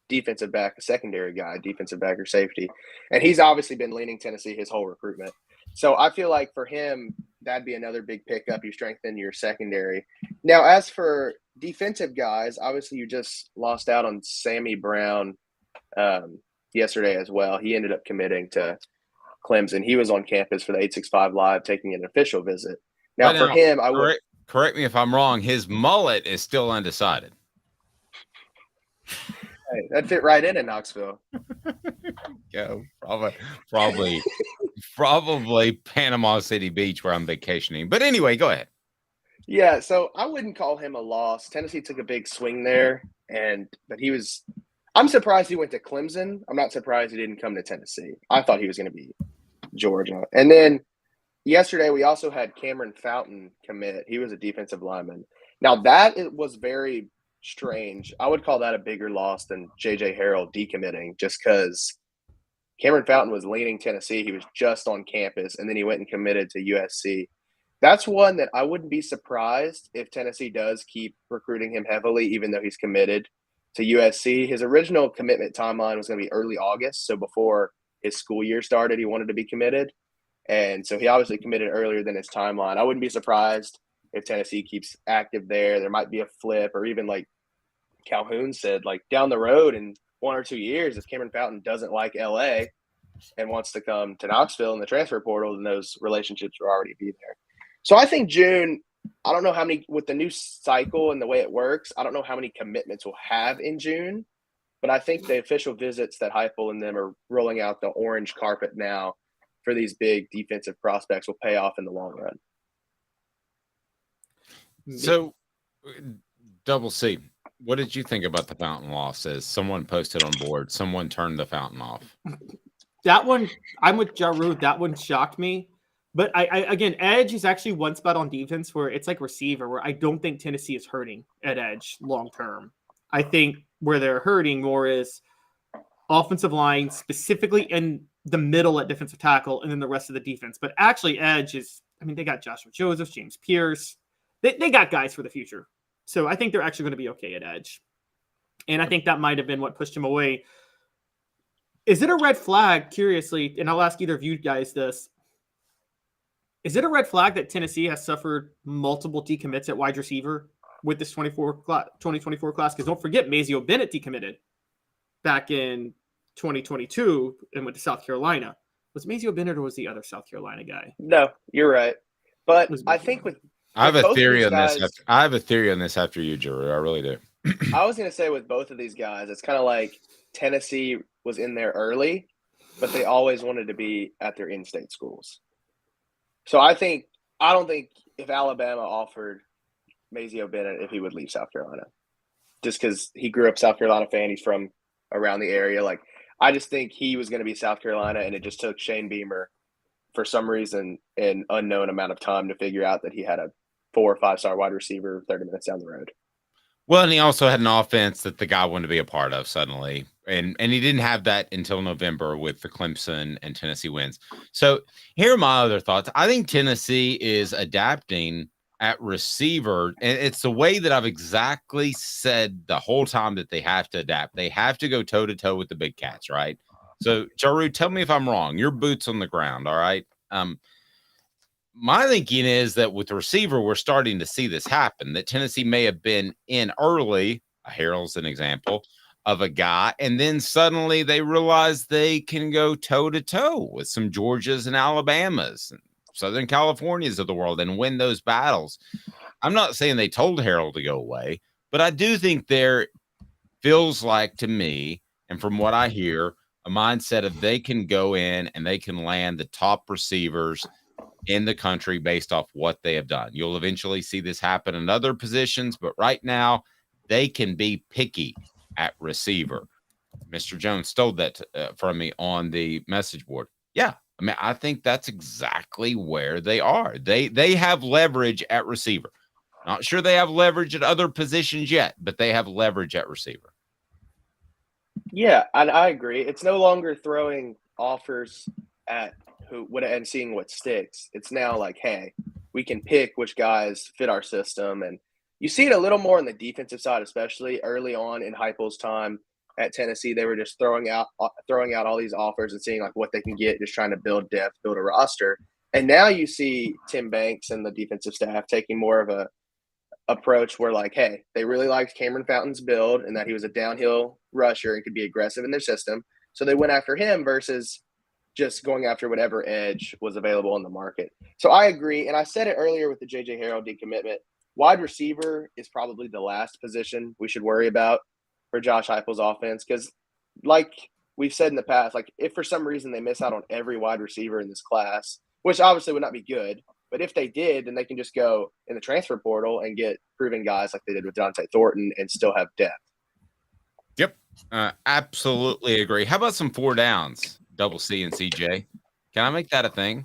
defensive back, a secondary guy, defensive back or safety. And he's obviously been leaning Tennessee his whole recruitment. So I feel like for him, that'd be another big pickup. You strengthen your secondary. Now, as for defensive guys, obviously you just lost out on Sammy Brown yesterday as well. He ended up committing to Clemson. He was on campus for the 865 Live taking an official visit. Now, for him, I would – correct me if I'm wrong, his mullet is still undecided. Hey, that fit right in Knoxville. Yeah, probably Panama City Beach where I'm vacationing. But anyway, go ahead. Yeah, so I wouldn't call him a loss. Tennessee took a big swing there, but I'm surprised he went to Clemson. I'm not surprised he didn't come to Tennessee. I thought he was going to be Georgia. And then yesterday, we also had Cameron Fountain commit. He was a defensive lineman. Now, it was very strange. I would call that a bigger loss than J.J. Harrell decommitting, just because Cameron Fountain was leaning Tennessee. He was just on campus, and then he went and committed to USC. That's one that I wouldn't be surprised if Tennessee does keep recruiting him heavily, even though he's committed to USC. His original commitment timeline was going to be early August, so before his school year started, he wanted to be committed. And so he obviously committed earlier than his timeline. I wouldn't be surprised if Tennessee keeps active there. There might be a flip, or even like Calhoun said, like down the road in 1 or 2 years, if Cameron Fountain doesn't like LA and wants to come to Knoxville in the transfer portal, then those relationships will already be there. So I think June, I don't know how many, with the new cycle and the way it works, I don't know how many commitments we'll have in June, but I think the official visits that Heupel and them are rolling out the orange carpet now for these big defensive prospects will pay off in the long run. So, Double C, what did you think about the Fountain loss? As someone posted on board, someone turned the Fountain off. That one, I'm with Jarreau. That one shocked me. But again, edge is actually one spot on defense where it's like receiver, where I don't think Tennessee is hurting at edge long term. I think where they're hurting more is offensive line, specifically in the middle at defensive tackle, and then the rest of the defense. But actually, edge is, they got Joshua Joseph, James Pierce. They got guys for the future. So I think they're actually going to be okay at edge. And I think that might have been what pushed him away. Is it a red flag, curiously, and I'll ask either of you guys this, is it a red flag that Tennessee has suffered multiple decommits at wide receiver with this 2024 class? Because don't forget, Mazio Bennett decommitted back in 2022 and went to South Carolina. Was Mazio Bennett or was the other South Carolina guy? No, you're right. But I think I have a theory on this. I have a theory on this after you, Jarreau. I really do. I was going to say with both of these guys, it's kind of like Tennessee was in there early, but they always wanted to be at their in-state schools. So I don't think if Alabama offered Mazio Bennett if he would leave South Carolina, just because he grew up South Carolina fan, he's from around the area. Like, I just think he was going to be South Carolina, and it just took Shane Beamer for some reason an unknown amount of time to figure out that he had a 4 or 5 star wide receiver 30 minutes down the road. Well, and he also had an offense that the guy wanted to be a part of suddenly. And he didn't have that until November with the Clemson and Tennessee wins. So here are my other thoughts. I think Tennessee is adapting at receiver. And it's the way that I've exactly said the whole time that they have to adapt. They have to go toe-to-toe with the big cats, right? So, Jarreau, tell me if I'm wrong. Your boots on the ground, all right? My thinking is that with the receiver, we're starting to see this happen, that Tennessee may have been in early, Harrell's an example, of a guy, and then suddenly they realize they can go toe-to-toe with some Georgias and Alabamas and Southern Californias of the world and win those battles. I'm not saying they told Harrell to go away, but I do think there feels like to me, and from what I hear, a mindset of they can go in and they can land the top receivers in the country based off what they have done. You'll eventually see this happen in other positions, but right now they can be picky at receiver. Mr. Jones stole that from me on the message board. Yeah, I mean, I think that's exactly where they are. They have leverage at receiver. Not sure they have leverage at other positions yet, but they have leverage at receiver. Yeah, and I agree. It's no longer throwing offers at and seeing what sticks. It's now like, hey, we can pick which guys fit our system. And you see it a little more on the defensive side, especially early on in Heupel's time at Tennessee. They were just throwing out all these offers and seeing like what they can get, just trying to build depth, build a roster. And now you see Tim Banks and the defensive staff taking more of a approach where like, hey, they really liked Cameron Fountain's build and that he was a downhill rusher and could be aggressive in their system. So they went after him versus just going after whatever edge was available in the market. So I agree. And I said it earlier with the J.J. Harrell decommitment. Wide receiver is probably the last position we should worry about for Josh Heupel's offense. Because like we've said in the past, like if for some reason they miss out on every wide receiver in this class, which obviously would not be good, but if they did, then they can just go in the transfer portal and get proven guys like they did with Dante Thornton and still have depth. Yep. Absolutely agree. How about some 4 downs? Double C and CJ. Can I make that a thing?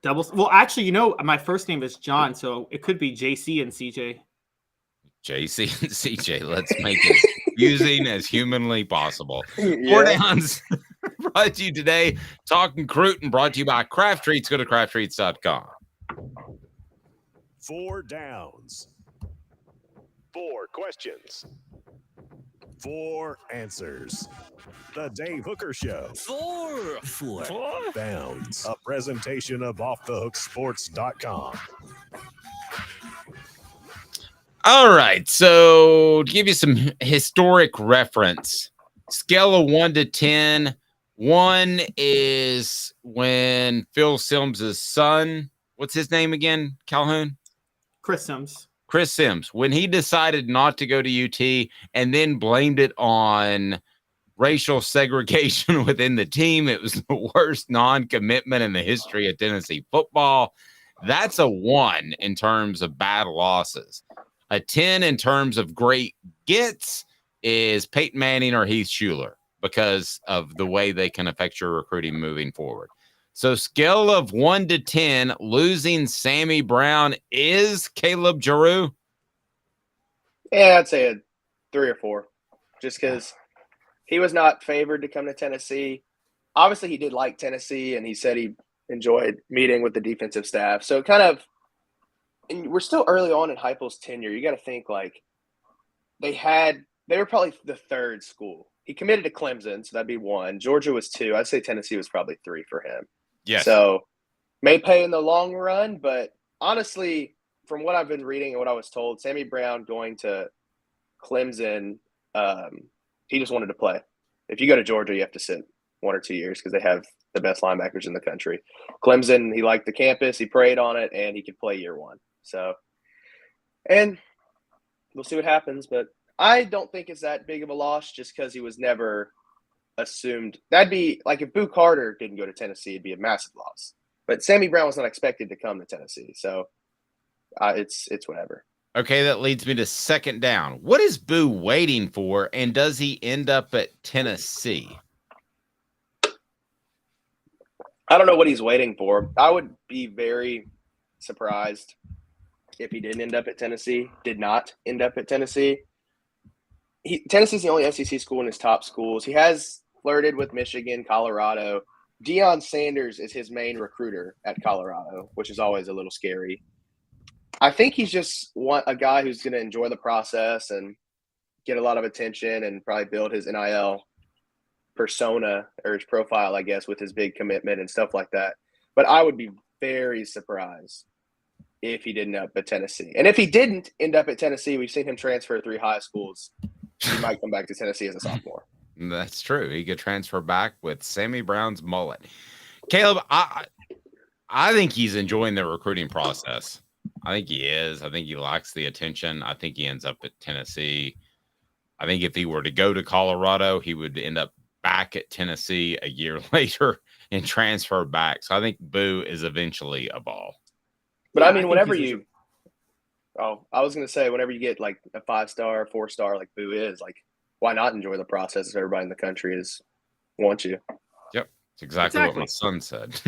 Well, actually, my first name is John, so it could be JC and CJ. JC and CJ. Let's make it confusing as humanly possible. 4 downs brought to you today. Talking Cruton brought to you by Craft Treats. Go to crafttreats.com. 4 downs. 4 questions. 4 answers. The Dave Hooker Show. 4 downs. A presentation of offthehooksports.com. All right. So to give you some historic reference, scale of 1 to 10. 1 is when Phil Sims' son, what's his name again, Calhoun? Chris Sims, when he decided not to go to UT and then blamed it on racial segregation within the team. It was the worst non-commitment in the history of Tennessee football. That's a 1 in terms of bad losses. A 10 in terms of great gets is Peyton Manning or Heath Shuler because of the way they can affect your recruiting moving forward. So scale of 1 to 10, losing Sammy Brown is Caleb Jarreau? Yeah, I'd say a 3 or 4, just because he was not favored to come to Tennessee. Obviously, he did like Tennessee, and he said he enjoyed meeting with the defensive staff. So kind of – and we're still early on in Heupel's tenure. You got to think, like, they were probably the 3rd school. He committed to Clemson, so that'd be 1. Georgia was 2. I'd say Tennessee was probably 3 for him. Yes. So may pay in the long run, but honestly, from what I've been reading and what I was told, Sammy Brown going to Clemson, he just wanted to play. If you go to Georgia, you have to sit 1 or 2 years because they have the best linebackers in the country. Clemson, he liked the campus, he prayed on it, and he could play year 1. So, and we'll see what happens, but I don't think it's that big of a loss just because he was never assumed. That'd be like if Boo Carter didn't go to Tennessee, it'd be a massive loss. But Sammy Brown was not expected to come to Tennessee, so it's whatever. Okay, that leads me to 2nd down. What is Boo waiting for, and does he end up at Tennessee? I don't know what he's waiting for. I would be very surprised if he did not end up at Tennessee. Tennessee's the only SEC school in his top schools. He has flirted with Michigan, Colorado. Deion Sanders is his main recruiter at Colorado, which is always a little scary. I think he's just a guy who's going to enjoy the process and get a lot of attention and probably build his NIL persona or his profile, I guess, with his big commitment and stuff like that. But I would be very surprised if he didn't end up at Tennessee. And if he didn't end up at Tennessee, we've seen him transfer 3 high schools. He might come back to Tennessee as a sophomore. That's true. He could transfer back with Sammy Brown's mullet. Caleb, I think he's enjoying the recruiting process. I think he is. I think he likes the attention. I think he ends up at Tennessee. I think if he were to go to Colorado, he would end up back at Tennessee a year later and transfer back. So I think Boo is eventually a ball. But I mean, whenever you – I was going to say, whenever you get like a 5-star, 4-star like Boo is, like, why not enjoy the process if everybody in the country wants you? Yep. It's exactly what my son said.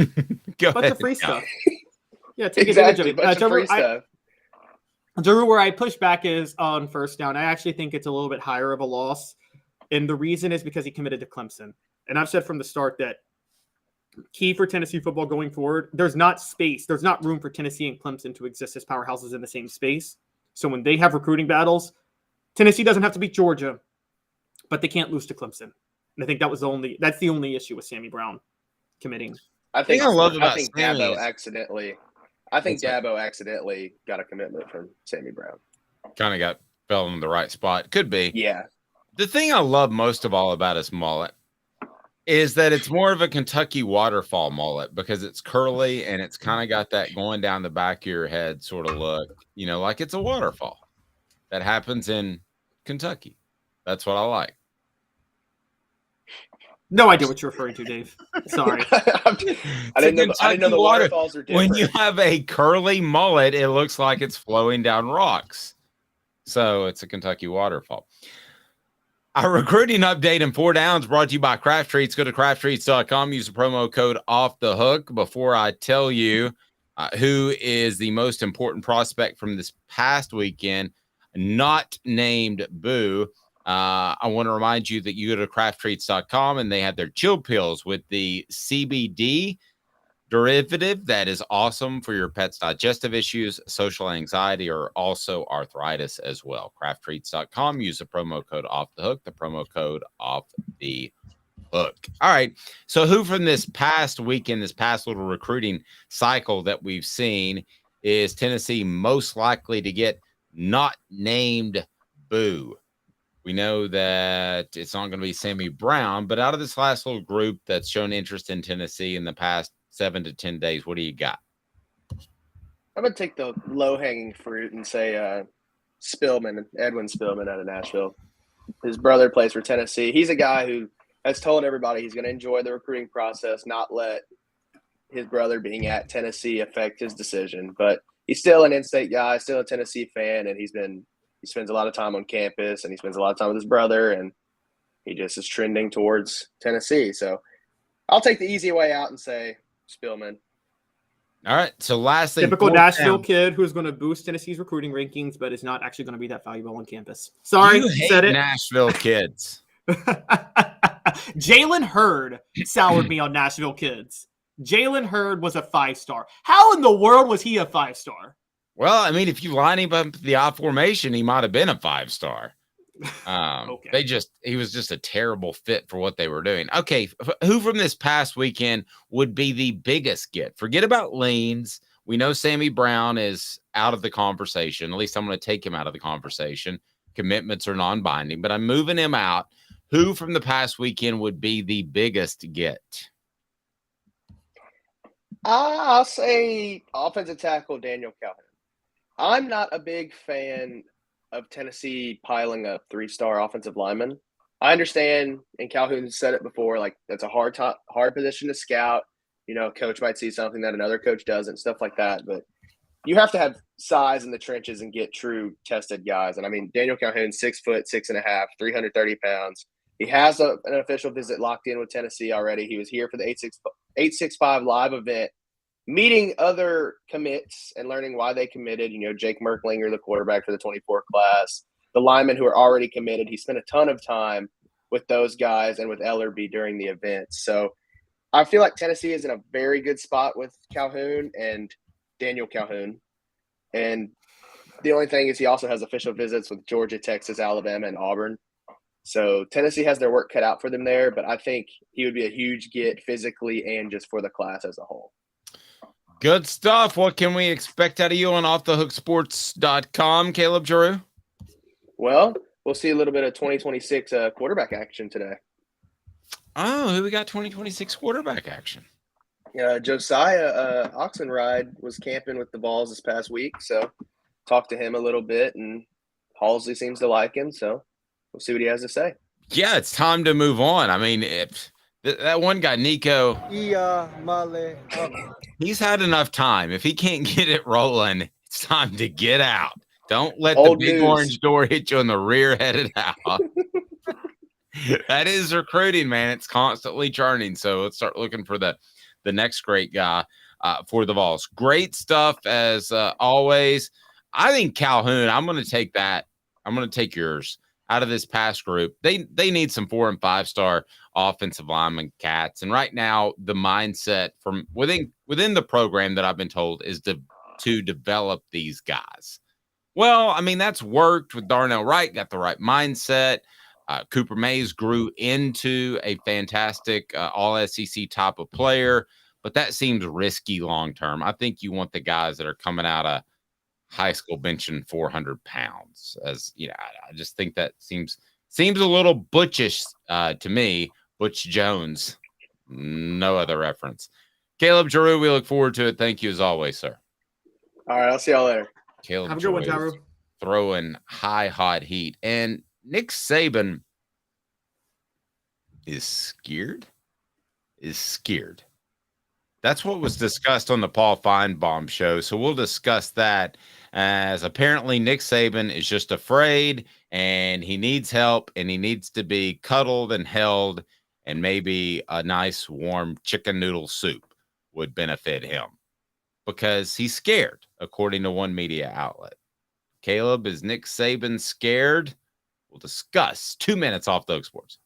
Go ahead. Bunch of free stuff. Yeah, take exactly. advantage of it. Stuff. Jarreau, where I push back is on first down. I actually think it's a little bit higher of a loss. And the reason is because he committed to Clemson. And I've said from the start that key for Tennessee football going forward, there's not space. There's not room for Tennessee and Clemson to exist as powerhouses in the same space. So when they have recruiting battles, Tennessee doesn't have to beat Georgia, but they can't lose to Clemson. And I think that's the only issue with Sammy Brown committing. I think Dabo accidentally got a commitment from Sammy Brown. Kind of fell in the right spot. Could be. Yeah. The thing I love most of all about his mullet is that it's more of a Kentucky waterfall mullet because it's curly and it's kind of got that going down the back of your head sort of look, like it's a waterfall that happens in Kentucky. That's what I like. No idea what you're referring to, Dave. Sorry. I didn't know the waterfalls are different. When you have a curly mullet, it looks like it's flowing down rocks. So it's a Kentucky waterfall. Our recruiting update in 4 downs brought to you by Craft Treats. Go to crafttreats.com. Use the promo code OFFTHEHOOK. Before I tell you who is the most important prospect from this past weekend, not named Boo, I want to remind you that you go to crafttreats.com and they have their chill pills with the CBD derivative that is awesome for your pet's digestive issues, social anxiety, or also arthritis as well. Crafttreats.com. Use the promo code OFFTHEHOOK. The promo code OFFTHEHOOK. All right. So who from this past weekend, this past little recruiting cycle that we've seen is Tennessee most likely to get not named Boo? We know that it's not going to be Sammy Brown, but out of this last little group that's shown interest in Tennessee in the past 7 to 10 days, what do you got? I'm going to take the low-hanging fruit and say Edwin Spillman out of Nashville. His brother plays for Tennessee. He's a guy who has told everybody he's going to enjoy the recruiting process, not let his brother being at Tennessee affect his decision. But he's still an in-state guy, still a Tennessee fan, and he spends a lot of time on campus, and he spends a lot of time with his brother, and he just is trending towards Tennessee. So I'll take the easy way out and say Spillman. All right. So lastly, typical Nashville kid who's going to boost Tennessee's recruiting rankings, but is not actually going to be that valuable on campus. Sorry, said it. Nashville kids. Jalen Hurd soured me on Nashville kids. Jalen Hurd was a 5-star. How in the world was he a 5-star? Well, I mean, if you line him up the I formation, he might have been a 5-star. Okay. He was just a terrible fit for what they were doing. Okay. Who from this past weekend would be the biggest get? Forget about leans. We know Sammy Brown is out of the conversation. At least I'm going to take him out of the conversation. Commitments are non-binding, but I'm moving him out. Who from the past weekend would be the biggest get? I'll say offensive tackle Daniel Calhoun. I'm not a big fan of Tennessee piling up 3-star offensive linemen. I understand, and Calhoun said it before, like that's a hard position to scout. Coach might see something that another coach doesn't, stuff like that. But you have to have size in the trenches and get true tested guys. And I mean, Daniel Calhoun, 6 foot, 6.5, 330 pounds. He has an official visit locked in with Tennessee already. He was here for the 865 live event, meeting other commits and learning why they committed. Jake Merklinger, the quarterback for the 24 class, the linemen who are already committed. He spent a ton of time with those guys and with Ellerby during the event. So I feel like Tennessee is in a very good spot with Calhoun and Daniel Calhoun. And the only thing is he also has official visits with Georgia, Texas, Alabama, and Auburn. So Tennessee has their work cut out for them there, but I think he would be a huge get physically and just for the class as a whole. Good stuff. What can we expect out of you on offthehooksports.com, Caleb Jarreau? Well, we'll see a little bit of 2026 quarterback action today. Oh, who we got 2026 quarterback action? Josiah Oxenride was camping with the Vols this past week, so talked to him a little bit, and Halsey seems to like him, so we'll see what he has to say. Yeah, it's time to move on. I mean, that one guy, Nico, he's had enough time. If he can't get it rolling, it's time to get out. Don't let Old the big news. orange door hit you on the rear headed out. That is recruiting, man. It's constantly churning. So let's start looking for the next great guy for the Vols. Great stuff as always. I think Calhoun, I'm going to take that. I'm going to take yours out of this past group. They need some 4- and 5-star offensive lineman cats. And right now, the mindset from within the program that I've been told is to develop these guys. Well, I mean, that's worked with Darnell Wright, got the right mindset. Cooper Mays grew into a fantastic all-SEC type of player, but that seems risky long-term. I think you want the guys that are coming out of high school benching 400 pounds. As you know, I just think that seems a little butchish to me. Butch Jones, no other reference. Caleb Jarreau, we look forward to it. Thank you as always, sir. All right, I'll see y'all later. Caleb Have a good one, Jarreau Jarreau. throwing hot heat. And Nick Saban is scared. That's what was discussed on the Paul Feinbaum show. So we'll discuss that, as apparently Nick Saban is just afraid and he needs help and he needs to be cuddled and held, and maybe a nice warm chicken noodle soup would benefit him because he's scared, according to one media outlet. Caleb, is Nick Saban scared? We'll discuss 2 minutes off Doug Sports.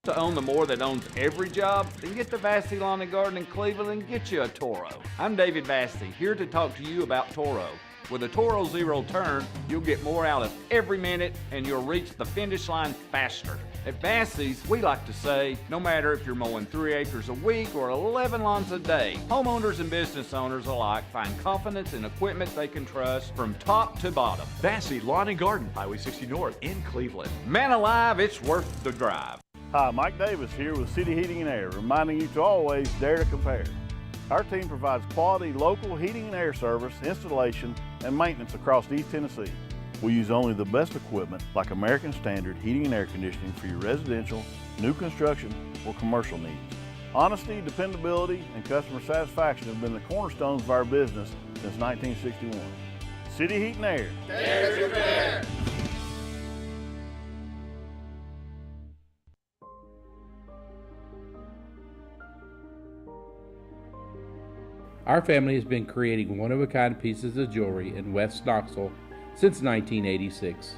To own the more that owns every job, then get to Vassey Lawn and Garden in Cleveland and get you a Toro. I'm David Vassey, here to talk to you about Toro. With a Toro Zero Turn, you'll get more out of every minute and you'll reach the finish line faster. At Vassey's, we like to say, no matter if you're mowing 3 acres a week or 11 lawns a day, homeowners and business owners alike find confidence in equipment they can trust from top to bottom. Vassey Lawn and Garden, Highway 60 North in Cleveland. Man alive, it's worth the drive. Hi, Mike Davis here with City Heating and Air, reminding you to always dare to compare. Our team provides quality local heating and air service, installation, and maintenance across East Tennessee. We use only the best equipment like American Standard heating and air conditioning for your residential, new construction, or commercial needs. Honesty, dependability, and customer satisfaction have been the cornerstones of our business since 1961. City Heat and Air. Dare to compare. Our family has been creating one-of-a-kind pieces of jewelry in West Knoxville since 1986.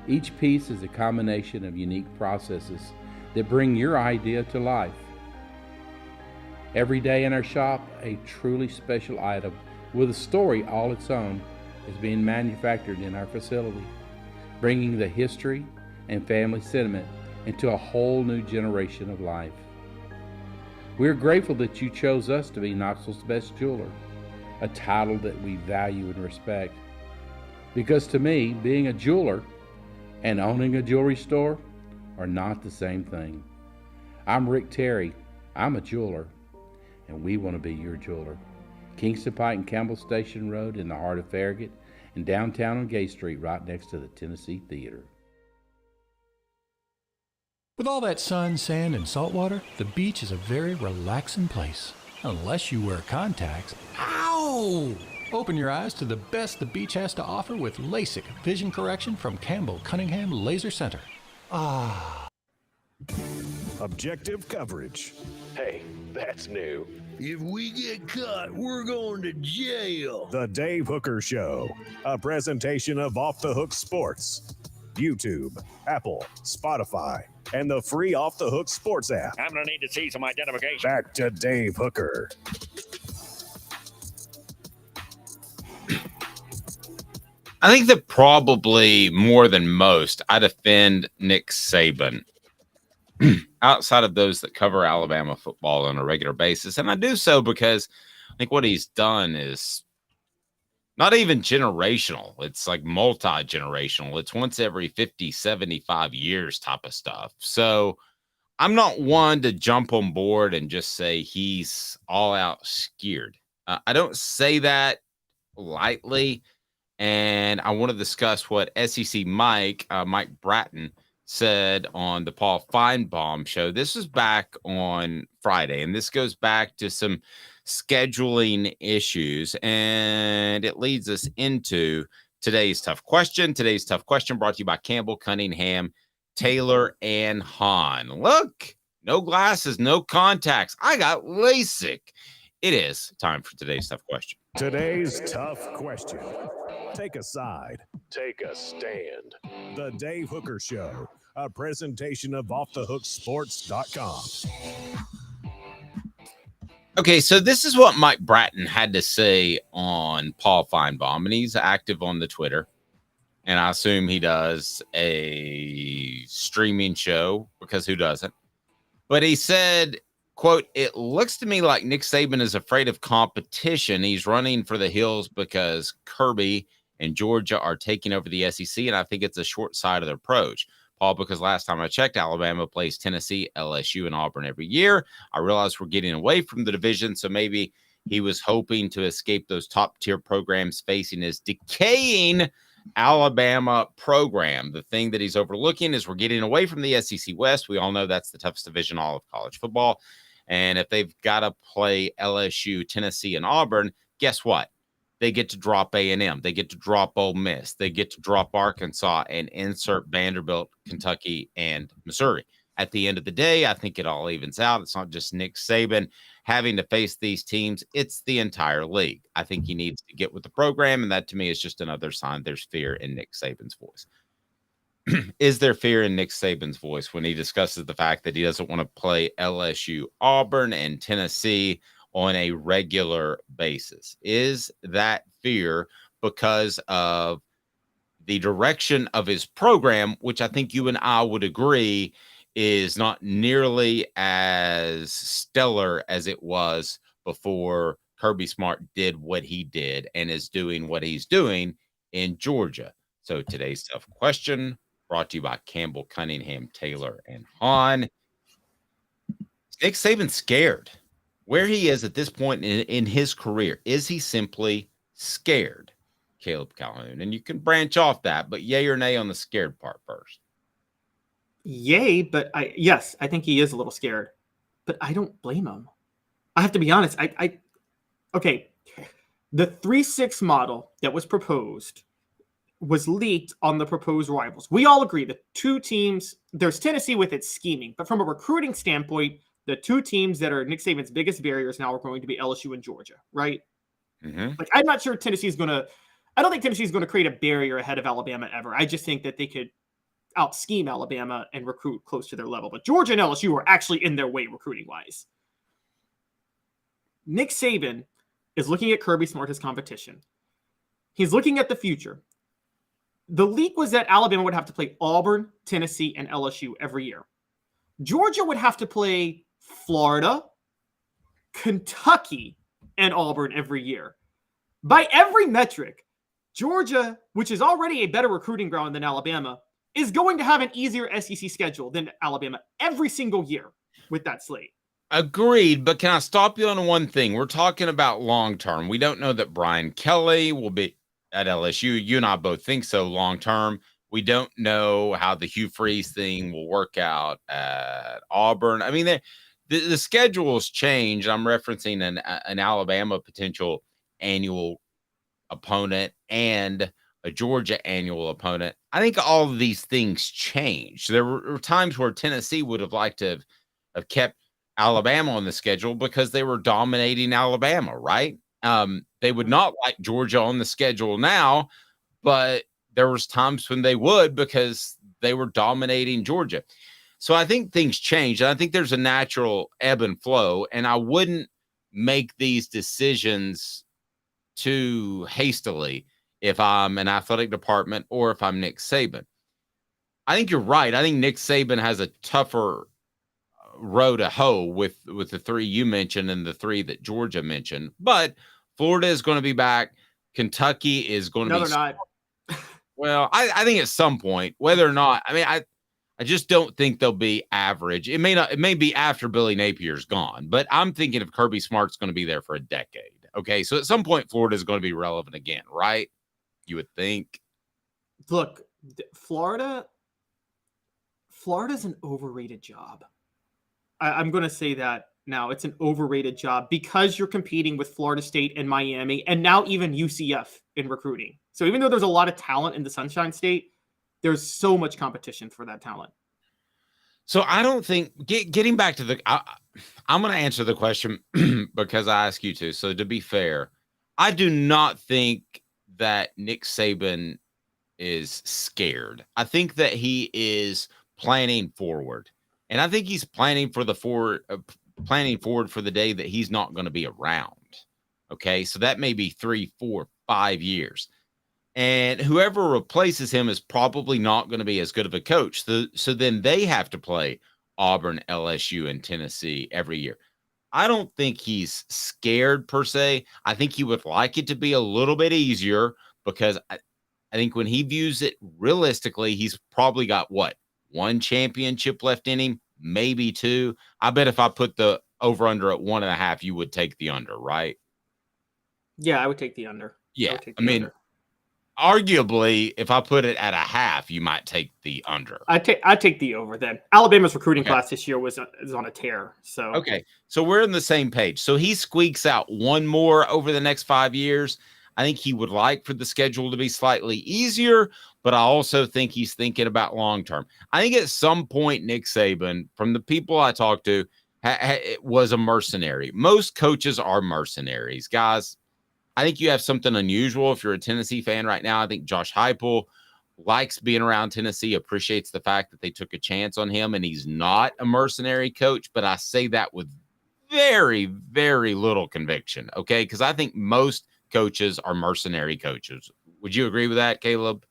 Each piece is a combination of unique processes that bring your idea to life. Every day in our shop, a truly special item with a story all its own is being manufactured in our facility, bringing the history and family sentiment into a whole new generation of life. We are grateful that you chose us to be Knoxville's best jeweler, a title that we value and respect. Because to me, being a jeweler and owning a jewelry store are not the same thing. I'm Rick Terry. I'm a jeweler, and we want to be your jeweler. Kingston Pike and Campbell Station Road in the heart of Farragut, and downtown on Gay Street right next to the Tennessee Theater. With all that sun, sand, and salt water, the beach is a very relaxing place. Unless you wear contacts. Ow! Open your eyes to the best the beach has to offer with LASIK vision correction from Campbell Cunningham Laser Center. Ah. Objective coverage. Hey, that's new. If we get caught, we're going to jail. The Dave Hooker Show, a presentation of Off the Hook Sports. YouTube, Apple, Spotify, and the free Off the Hook Sports app. I'm going to need to see some identification. Back to Dave Hooker. I think that probably more than most, I defend Nick Saban outside of those that cover Alabama football on a regular basis. And I do so because I think what he's done is not even generational. It's like multi-generational. It's once every 50, 75 years type of stuff. So I'm not one to jump on board and just say he's all out scared. I don't say that lightly. and I want to discuss what SEC Mike Bratton, said on the Paul Feinbaum show. This is back on Friday, and this goes back to some scheduling issues, and it leads us into today's tough question. Today's tough question brought to you by Campbell, Cunningham, Taylor, and Hahn. Look, no glasses, no contacts. I got LASIK. It is time for today's tough question. Today's tough question. Take a side. Take a stand. The Dave Hooker Show, a presentation of offthehooksports.com. Okay, so this is what Mike Bratton had to say on Paul Feinbaum, and he's active on the Twitter, and I assume he does a streaming show, because who doesn't? But he said, quote, "It looks to me like Nick Saban is afraid of competition. He's running for the hills because Kirby and Georgia are taking over the SEC, and I think it's a short-sighted approach. Paul, because last time I checked, Alabama plays Tennessee, LSU, and Auburn every year. I realize we're getting away from the division, so maybe he was hoping to escape those top-tier programs facing his decaying Alabama program. The thing that he's overlooking is we're getting away from the SEC West. We all know that's the toughest division all of college football. And if they've got to play LSU, Tennessee, and Auburn, guess what? They get to drop A&M. They get to drop Ole Miss. They get to drop Arkansas and insert Vanderbilt, Kentucky, and Missouri. At the end of the day, I think it all evens out. It's not just Nick Saban having to face these teams. It's the entire league. I think he needs to get with the program, and that to me is just another sign there's fear in Nick Saban's voice. Is there fear in Nick Saban's voice when he discusses the fact that he doesn't want to play LSU, Auburn, and Tennessee on a regular basis? Is that fear because of the direction of his program, which I think you and I would agree is not nearly as stellar as it was before Kirby Smart did what he did and is doing what he's doing in Georgia? So today's tough question brought to you by Campbell, Cunningham, Taylor, and Hahn. Nick Saban scared where he is at this point in his career. Is he simply scared? Caleb Calhoun. And you can branch off that, but yay or nay on the scared part first. Yay, but yes, I think he is a little scared, but I don't blame him. I have to be honest. Okay. The 3-6 model that was proposed was leaked on the proposed rivals. We all agree the two teams, there's Tennessee with its scheming, but from a recruiting standpoint, the two teams that are Nick Saban's biggest barriers now are going to be LSU and Georgia, right? Mm-hmm. Like, I'm not sure I don't think Tennessee's going to create a barrier ahead of Alabama ever. I just think that they could out-scheme Alabama and recruit close to their level. But Georgia and LSU are actually in their way recruiting-wise. Nick Saban is looking at Kirby Smart as competition. He's looking at the future. The leak was that Alabama would have to play Auburn, Tennessee, and LSU every year. Georgia would have to play Florida, Kentucky, and Auburn every year. By every metric, Georgia, which is already a better recruiting ground than Alabama, is going to have an easier SEC schedule than Alabama every single year with that slate. Agreed, but can I stop you on one thing? We're talking about long-term. We don't know that Brian Kelly will be at LSU. You and I both think so long-term. We don't know how the Hugh Freeze thing will work out at Auburn. I mean, the schedule's changed. I'm referencing an Alabama potential annual opponent and a Georgia annual opponent. I think all of these things changed. There were times where Tennessee would have liked to have kept Alabama on the schedule because they were dominating Alabama, right? They would not like Georgia on the schedule now, but there was times when they would because they were dominating Georgia. So I think things changed. And I think there's a natural ebb and flow, and I wouldn't make these decisions too hastily if I'm an athletic department or if I'm Nick Saban. I think you're right. I think Nick Saban has a tougher row to hoe with the three you mentioned and the three that Georgia mentioned. But Florida is going to be back. Kentucky is going to be. No, they're not. Well, I think at some point, whether or not, I mean, I just don't think they'll be average. It may be after Billy Napier's gone, but I'm thinking if Kirby Smart's going to be there for a decade. Okay, so at some point, Florida is going to be relevant again, right? you would think. Look, Florida's an overrated job. I'm going to say that now. It's an overrated job because you're competing with Florida State and Miami and now even UCF in recruiting. So even though there's a lot of talent in the Sunshine State, there's so much competition for that talent. So I don't think getting back to I'm going to answer the question because I asked you to. So to be fair, I do not think that Nick Saban is scared. I think that he is planning forward, and I think he's planning forward for the day that he's not going to be around. Okay, so that may be 3, 4, 5 years. And whoever replaces him is probably not going to be as good of a coach. So then they have to play Auburn, LSU, and Tennessee every year. I don't think he's scared per se. I think he would like it to be a little bit easier because I think when he views it realistically, he's probably got one championship left in him, maybe 2. I bet if I put the over under at 1.5, you would take the under, right? Yeah, I would take the under. Yeah, I mean, arguably, if I put it at 1/2, you might take the under. I'd take the over then. Alabama's recruiting class this year is on a tear. So okay, so we're on the same page. So he squeaks out one more over the next 5 years. I think he would like for the schedule to be slightly easier, but I also think he's thinking about long term. I think at some point, Nick Saban, from the people I talked to, was a mercenary. Most coaches are mercenaries, guys. I think you have something unusual if you're a Tennessee fan right now. I think Josh Heupel likes being around Tennessee, appreciates the fact that they took a chance on him, and he's not a mercenary coach, but I say that with very, very little conviction, okay? Because I think most coaches are mercenary coaches. Would you agree with that, Caleb?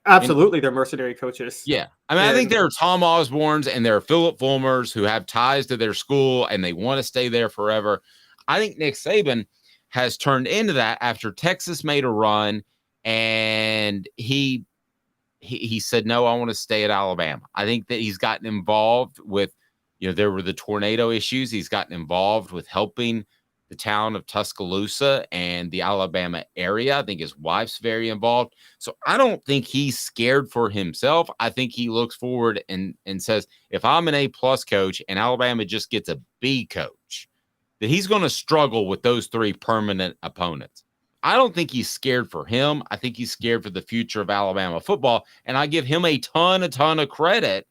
Absolutely, they're mercenary coaches. Yeah. I mean, I think there are Tom Osborne's and there are Philip Fulmers who have ties to their school and they want to stay there forever. I think Nick Saban has turned into that after Texas made a run and he said, no, I want to stay at Alabama. I think that he's gotten involved with, there were the tornado issues. He's gotten involved with helping the town of Tuscaloosa and the Alabama area. I think his wife's very involved. So I don't think he's scared for himself. I think he looks forward and says, if I'm an A+ coach and Alabama just gets a B coach, that he's going to struggle with those 3 permanent opponents. I don't think he's scared for him. I think he's scared for the future of Alabama football. And I give him a ton of credit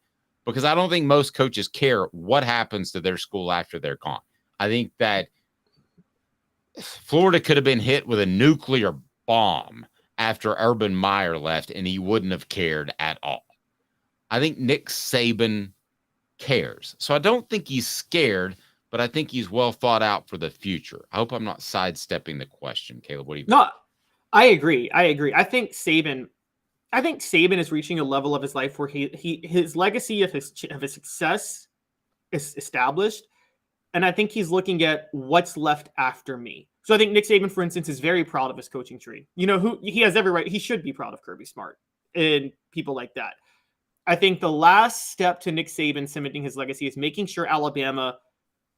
because I don't think most coaches care what happens to their school after they're gone. I think that Florida could have been hit with a nuclear bomb after Urban Meyer left, and he wouldn't have cared at all. I think Nick Saban cares. So I don't think he's scared, but I think he's well thought out for the future. I hope I'm not sidestepping the question, Caleb. What do you think? No, I agree. I think Saban is reaching a level of his life where his legacy of his success is established. And I think he's looking at what's left after me. So I think Nick Saban, for instance, is very proud of his coaching tree. Who he has every right. He should be proud of Kirby Smart and people like that. I think the last step to Nick Saban cementing his legacy is making sure Alabama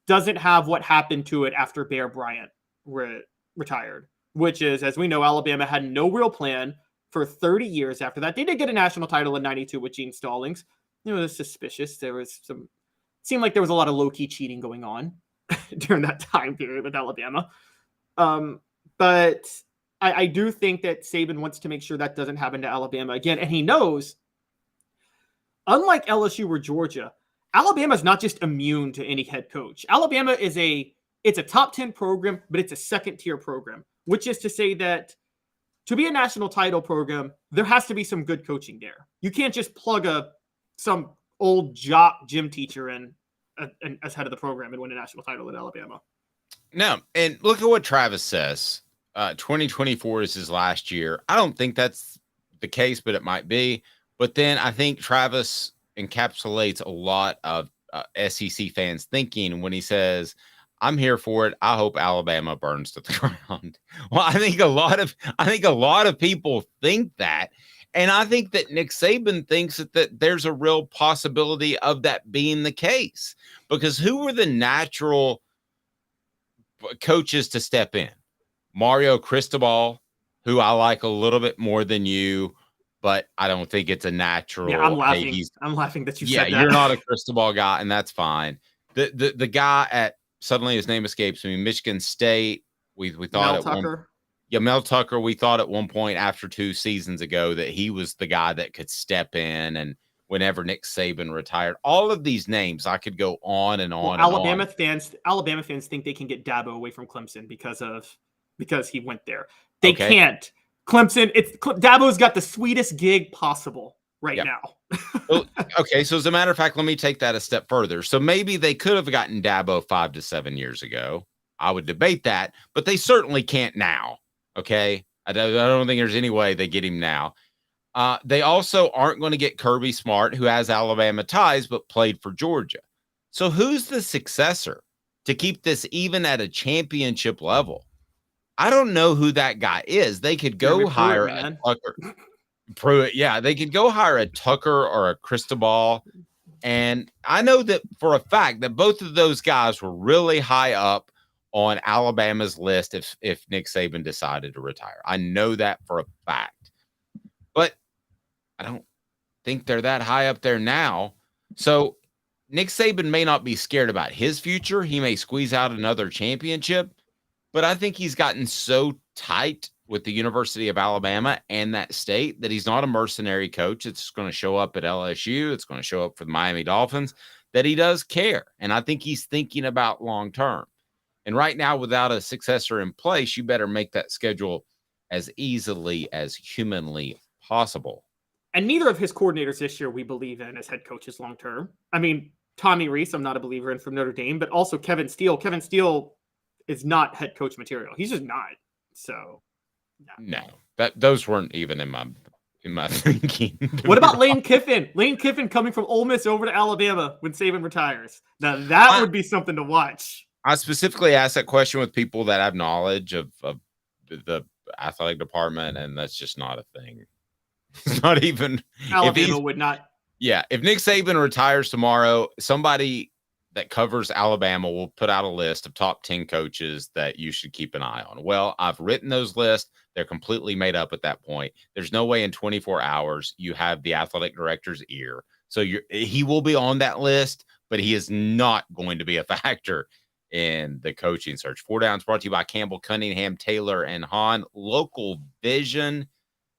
doesn't have what happened to it after Bear Bryant retired, which is, as we know, Alabama had no real plan for 30 years after that. They did get a national title in 92 with Gene Stallings. It was suspicious. Seemed like there was a lot of low-key cheating going on during that time period with Alabama. But I do think that Saban wants to make sure that doesn't happen to Alabama again. And he knows, unlike LSU or Georgia, Alabama is not just immune to any head coach. Alabama it's a top 10 program, but it's a second-tier program, which is to say that to be a national title program, there has to be some good coaching there. You can't just plug some old jock gym teacher in as head of the program and win a national title at Alabama. No, and look at what Travis says. 2024 is his last year. I don't think that's the case, but it might be. But then I think Travis encapsulates a lot of SEC fans thinking when he says, I'm here for it. I hope Alabama burns to the ground. Well, I think a lot of people think that. And I think that Nick Saban thinks that there's a real possibility of that being the case, because who were the natural coaches to step in? Mario Cristobal who I like a little bit more than you, but I don't think it's a natural. Yeah, I'm laughing. Hey, I'm laughing that you yeah, said that. you're not a crystal ball guy, and that's fine. The guy at suddenly his name escapes me. Michigan State. We thought Mel at Tucker. Mel Tucker. We thought at one point after 2 seasons ago that he was the guy that could step in, and whenever Nick Saban retired, all of these names I could go on and on. Alabama fans think they can get Dabo away from Clemson because he went there. They can't. Clemson, Dabo's got the sweetest gig possible now. Well, okay, so as a matter of fact, let me take that a step further. So maybe they could have gotten Dabo 5 to 7 years ago. I would debate that, but they certainly can't now. Okay, I don't think there's any way they get him now. They also aren't going to get Kirby Smart, who has Alabama ties but played for Georgia. So who's the successor to keep this even at a championship level? I don't know who that guy is. They could go hire a Tucker. Pruitt, yeah, they could go hire a Tucker or a Cristobal. And I know that for a fact that both of those guys were really high up on Alabama's list if Nick Saban decided to retire. I know that for a fact. But I don't think they're that high up there now. So Nick Saban may not be scared about his future. He may squeeze out another championship. But I think he's gotten so tight with the University of Alabama and that state that he's not a mercenary coach. It's going to show up at LSU. It's going to show up for the Miami Dolphins, that he does care. And I think he's thinking about long term. And right now, without a successor in place, you better make that schedule as easily as humanly possible. And neither of his coordinators this year we believe in as head coaches long term. I mean, Tommy Rees, I'm not a believer in from Notre Dame, but also Kevin Steele. Kevin Steele is not head coach material. He's just not. So no, those weren't even in my thinking. What about Lane Kiffin? Lane Kiffin coming from Ole Miss over to Alabama when Saban retires. Now that would be something to watch. I specifically asked that question with people that have knowledge of the athletic department, and that's just not a thing. It's not even Alabama would not. Yeah, if Nick Saban retires tomorrow, somebody that covers Alabama will put out a list of top 10 coaches that you should keep an eye on. Well, I've written those lists. They're completely made up at that point. There's no way in 24 hours you have the athletic director's ear. So he will be on that list, but he is not going to be a factor in the coaching search. 4 Downs brought to you by Campbell, Cunningham, Taylor, and Hahn. Local Vision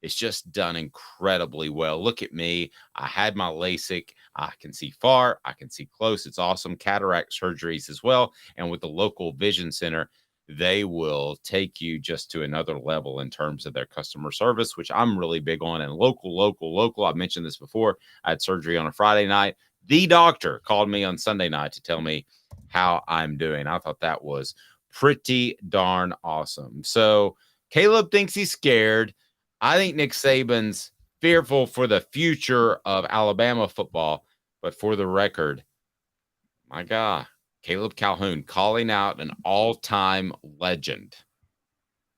is just done incredibly well. Look at me. I had my LASIK. I can see far. I can see close. It's awesome. Cataract surgeries as well. And with the Local Vision Center, they will take you just to another level in terms of their customer service, which I'm really big on. And local. I've mentioned this before. I had surgery on a Friday night. The doctor called me on Sunday night to tell me how I'm doing. I thought that was pretty darn awesome. So Caleb thinks he's scared. I think Nick Saban's fearful for the future of Alabama football. But for the record, my God, Caleb Calhoun calling out an all-time legend.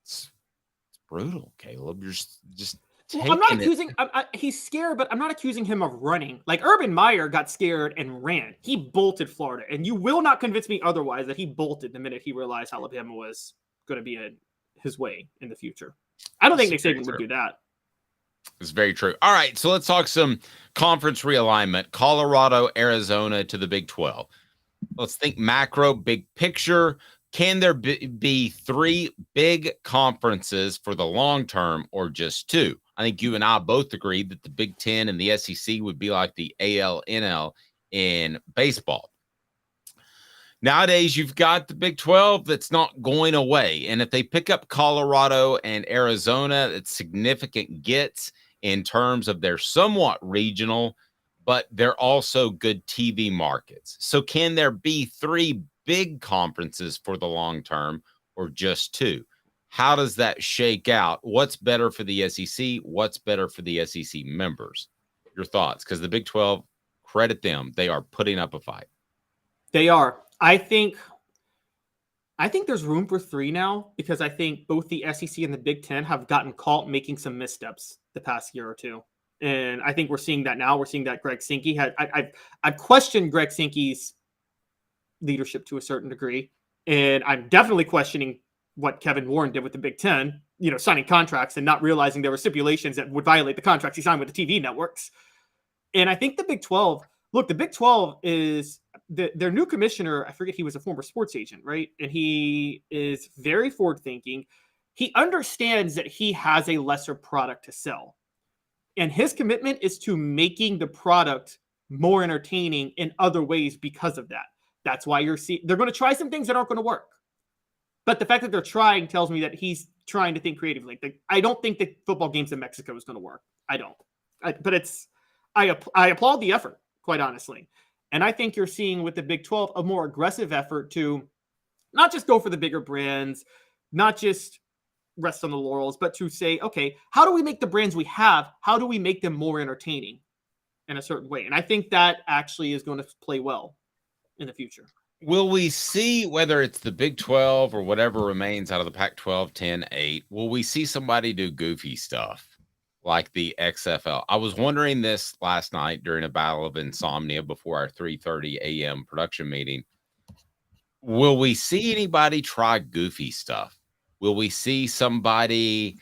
It's brutal, Caleb. You're just well, I'm not accusing. He's scared, but I'm not accusing him of running. Like Urban Meyer got scared and ran. He bolted Florida, and you will not convince me otherwise that he bolted the minute he realized Alabama was going to be his way in the future. I don't think Nick Saban would do that. It's very true. All right, so let's talk some conference realignment. Colorado, Arizona to the Big 12. Let's think macro, big picture. Can there be 3 big conferences for the long term or just 2? I think you and I both agreed that the Big 10 and the SEC would be like the AL/NL in baseball. Nowadays, you've got the Big 12 that's not going away. And if they pick up Colorado and Arizona, it's significant gets in terms of they're somewhat regional, but they're also good TV markets. So can there be 3 big conferences for the long term or just 2? How does that shake out? What's better for the SEC? What's better for the SEC members? Your thoughts? Because the Big 12, credit them. They are putting up a fight. They are. I think there's room for 3 now because I think both the SEC and the Big 10 have gotten caught making some missteps the past year or two. And I think we're seeing that now. We're seeing that Greg Sankey had I've questioned Greg Sankey's leadership to a certain degree. And I'm definitely questioning what Kevin Warren did with the Big Ten, signing contracts and not realizing there were stipulations that would violate the contracts he signed with the TV networks. And I think the Big 12, the Big 12 is their new commissioner. I forget, he was a former sports agent, right? And he is very forward thinking. He understands that he has a lesser product to sell. And his commitment is to making the product more entertaining in other ways because of that. That's why they're going to try some things that aren't going to work. But the fact that they're trying tells me that he's trying to think creatively. I don't think the football games in Mexico is going to work. I don't. I applaud the effort, quite honestly. And I think you're seeing with the Big 12 a more aggressive effort to not just go for the bigger brands, not just rest on the laurels, but to say, okay, how do we make the brands we have, how do we make them more entertaining in a certain way? And I think that actually is going to play well in the future. Will we see, whether it's the Big 12 or whatever remains out of the Pac-12 10-8, will we see somebody do goofy stuff like the XFL? I was wondering this last night during a battle of insomnia before our 3:30 a.m. production meeting. Will we see anybody try goofy stuff? Will we see somebody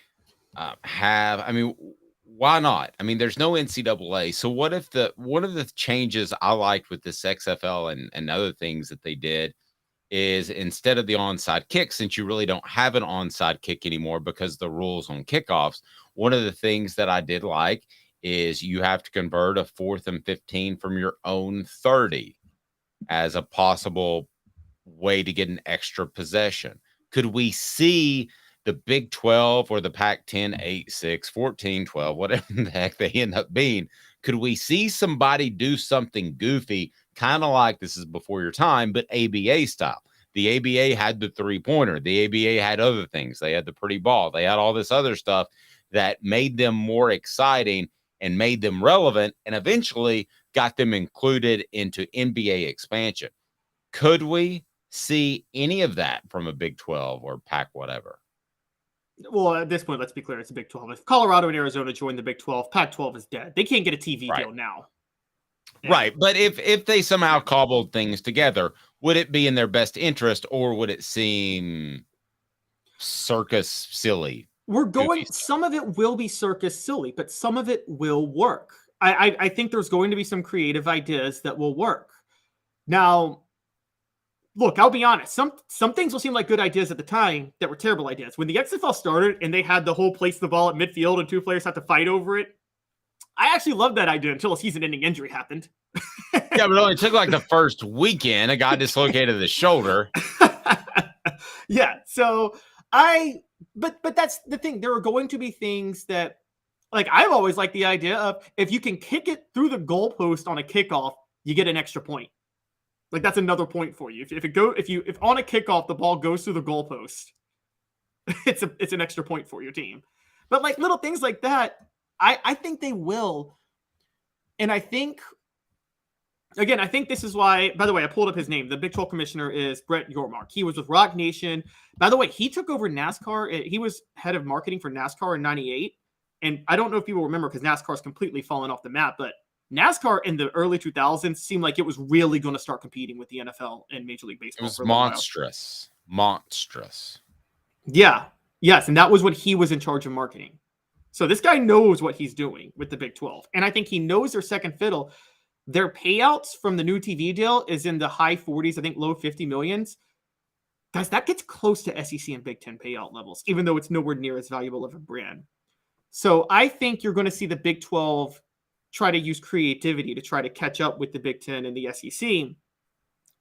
why not? I mean, there's no NCAA. So what if one of the changes I liked with this XFL and other things that they did is, instead of the onside kick, since you really don't have an onside kick anymore because the rules on kickoffs, one of the things that I did like is you have to convert a 4th and 15 from your own 30 as a possible way to get an extra possession. Could we see the Big 12 or the Pac-10 8-6, 14-12, whatever the heck they end up being? Could we see somebody do something goofy, kind of like, this is before your time, but ABA style? The ABA had the three-pointer. The ABA had other things. They had the pretty ball. They had all this other stuff that made them more exciting and made them relevant and eventually got them included into NBA expansion. Could we see any of that from a Big 12 or Pac whatever? Well, at this point, let's be clear. It's a Big 12. If Colorado and Arizona join the Big 12, Pac-12 is dead. They can't get a TV deal now. Right. But if they somehow cobbled things together, would it be in their best interest, or would it seem circus silly? Some of it will be circus silly, but some of it will work. I think there's going to be some creative ideas that will work. Now, look, I'll be honest. Some things will seem like good ideas at the time that were terrible ideas. When the XFL started and they had the whole place the ball at midfield and two players had to fight over it, I actually loved that idea until a season-ending injury happened. Yeah, but it only took like the first weekend. A guy dislocated his shoulder. Yeah, so but that's the thing. There are going to be things that, like, I've always liked the idea of, if you can kick it through the goalpost on a kickoff, you get an extra point. Like, that's another point for you. If on a kickoff the ball goes through the goalpost, it's an extra point for your team. But like little things like that, I think they will. And I think this is why, by the way, I pulled up his name. The Big 12 commissioner is Brett Yormark. He was with Rock Nation. By the way, he took over NASCAR. He was head of marketing for NASCAR in 98. And I don't know if people remember, because NASCAR's completely fallen off the map, but NASCAR in the early 2000s seemed like it was really going to start competing with the NFL and Major League Baseball. It was monstrous. Monstrous. Yeah. Yes. And that was when he was in charge of marketing. So this guy knows what he's doing with the Big 12. And I think he knows their second fiddle. Their payouts from the new TV deal is in the high 40s, I think low 50 millions. Guys, that gets close to SEC and Big 10 payout levels, even though it's nowhere near as valuable of a brand. So I think you're going to see the Big 12 try to use creativity to try to catch up with the Big 10 and the SEC.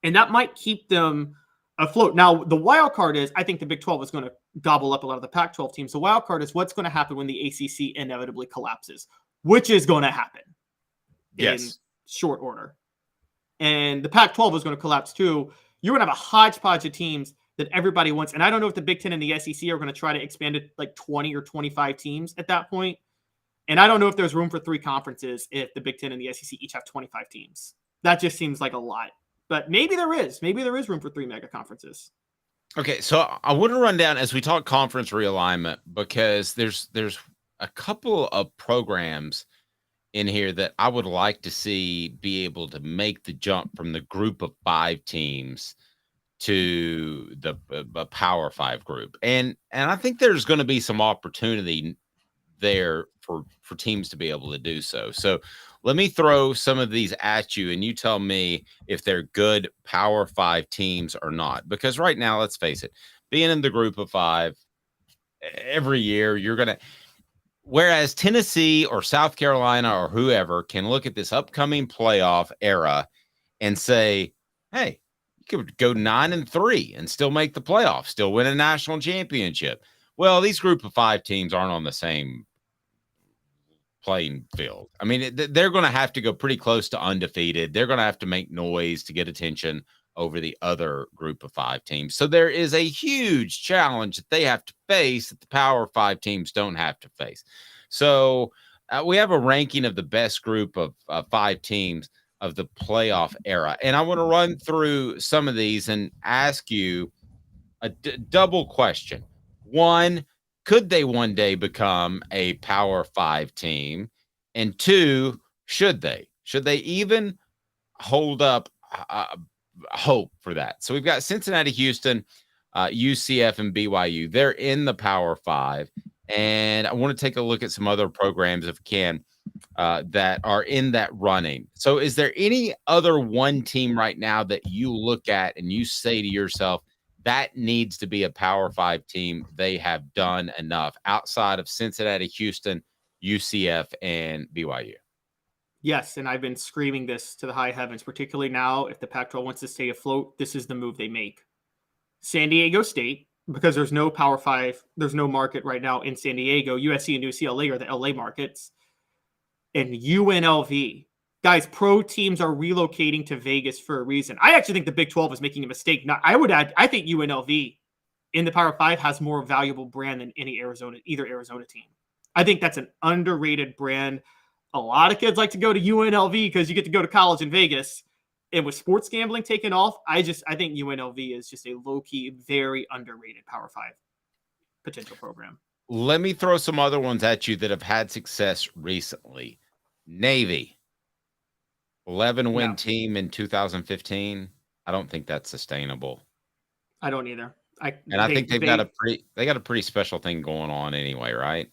And that might keep them afloat. Now, the wild card is, I think the Big 12 is going to gobble up a lot of the Pac-12 teams. The wild card is what's going to happen when the ACC inevitably collapses, which is going to happen in short order. And the Pac-12 is going to collapse too. You're going to have a hodgepodge of teams that everybody wants. And I don't know if the Big 10 and the SEC are going to try to expand it like 20 or 25 teams at that point. And I don't know if there's room for 3 conferences if the Big 10 and the SEC each have 25 teams. That just seems like a lot. But maybe there is. Maybe there is room for 3 mega conferences. Okay, so I want to run down as we talk conference realignment, because there's a couple of programs in here that I would like to see be able to make the jump from the group of 5 teams to the Power 5 group. And I think there's going to be some opportunity there for teams to be able to do so. So let me throw some of these at you, and you tell me if they're good Power 5 teams or not. Because right now, let's face it, being in the group of 5 every year, you're going to – whereas Tennessee or South Carolina or whoever can look at this upcoming playoff era and say, hey, you could go 9-3 and still make the playoffs, still win a national championship. Well, these group of 5 teams aren't on the same playing field. I mean, they're going to have to go pretty close to undefeated. They're going to have to make noise to get attention over the other group of 5 teams. So there is a huge challenge that they have to face that the Power 5 teams don't have to face. So we have a ranking of the best group of 5 teams of the playoff era. And I want to run through some of these and ask you a double question. One, could they one day become a Power 5 team? And 2, should they? Should they even hold up hope for that? So we've got Cincinnati, Houston, UCF, and BYU. They're in the Power 5. And I want to take a look at some other programs, if we can, that are in that running. So is there any other one team right now that you look at and you say to yourself, that needs to be a Power 5 team? They have done enough outside of Cincinnati, Houston, UCF, and BYU. Yes, and I've been screaming this to the high heavens, particularly now if the Pac-12 wants to stay afloat, this is the move they make. San Diego State, because there's no Power 5, there's no market right now in San Diego. USC and UCLA are the LA markets. And UNLV. Guys, pro teams are relocating to Vegas for a reason. I actually think the Big 12 is making a mistake. Now, I would add, I think UNLV in the Power 5 has more valuable brand than either Arizona team. I think that's an underrated brand. A lot of kids like to go to UNLV because you get to go to college in Vegas. And with sports gambling taking off, I think UNLV is just a low-key, very underrated Power 5 potential program. Let me throw some other ones at you that have had success recently. Navy, 11-win team in 2015. I don't think that's sustainable. I don't either. I think they got a pretty special thing going on anyway, right?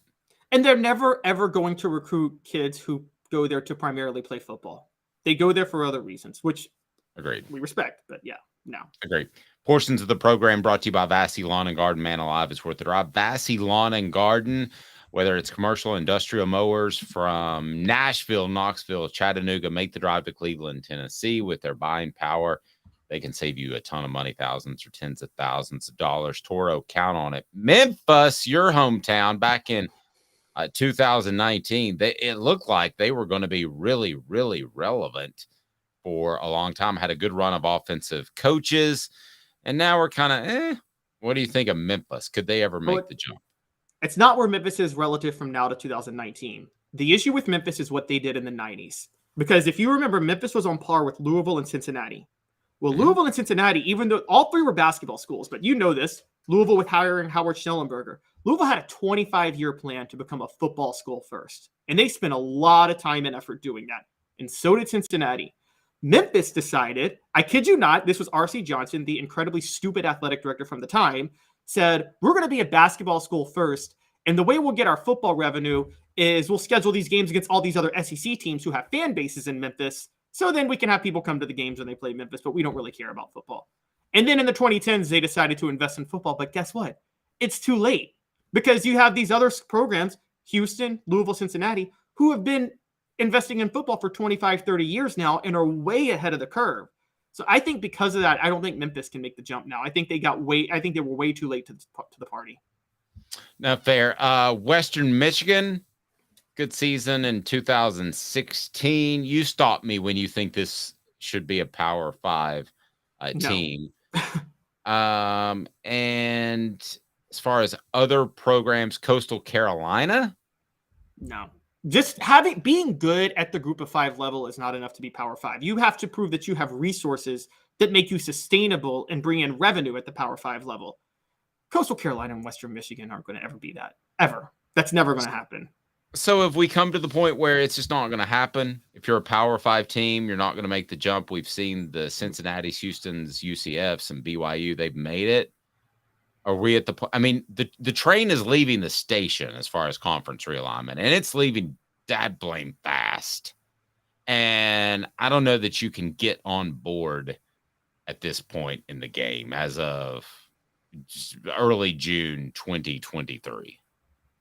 And they're never ever going to recruit kids who go there to primarily play football. They go there for other reasons, which agreed. We respect, but yeah, no. Agreed. Portions of the program brought to you by Vassy Lawn and Garden. Man alive, it's worth the drive. Vassy Lawn and Garden, whether it's commercial, industrial mowers from Nashville, Knoxville, Chattanooga, make the drive to Cleveland, Tennessee. With their buying power, they can save you a ton of money, thousands or tens of thousands of dollars. Toro, count on it. Memphis, your hometown, back in 2019, it looked like they were going to be really, really relevant for a long time. Had a good run of offensive coaches. And now we're kind of, what do you think of Memphis? Could they ever make the jump? It's not where Memphis is relative from now to 2019. The issue with Memphis is what they did in the 90s. Because if you remember, Memphis was on par with Louisville and Cincinnati. Well, Louisville and Cincinnati, even though all 3 were basketball schools, but you know this, Louisville with hiring Howard Schnellenberger. Louisville had a 25-year plan to become a football school first. And they spent a lot of time and effort doing that. And so did Cincinnati. Memphis decided, I kid you not, this was R.C. Johnson, the incredibly stupid athletic director from the time, said, we're going to be a basketball school first. And the way we'll get our football revenue is we'll schedule these games against all these other SEC teams who have fan bases in Memphis. So then we can have people come to the games when they play Memphis, but we don't really care about football. And then in the 2010s, they decided to invest in football. But guess what? It's too late because you have these other programs, Houston, Louisville, Cincinnati, who have been investing in football for 25, 30 years now and are way ahead of the curve. So I think because of that, I don't think Memphis can make the jump now. I think they were way too late to the party. No, fair. Western Michigan, good season in 2016. You stop me when you think this should be a Power 5 team. And as far as other programs, Coastal Carolina? No. Just being good at the group of 5 level is not enough to be Power 5. You have to prove that you have resources that make you sustainable and bring in revenue at the Power 5 level. Coastal Carolina and Western Michigan aren't going to ever be that. Ever. That's never going to happen. So if we come to the point where it's just not going to happen, if you're a Power 5 team, you're not going to make the jump. We've seen the Cincinnati's, Houston's, UCFs, and BYU. They've made it. Are we at the point? I mean, the train is leaving the station as far as conference realignment, and it's leaving dad blame fast. And I don't know that you can get on board at this point in the game as of early June 2023.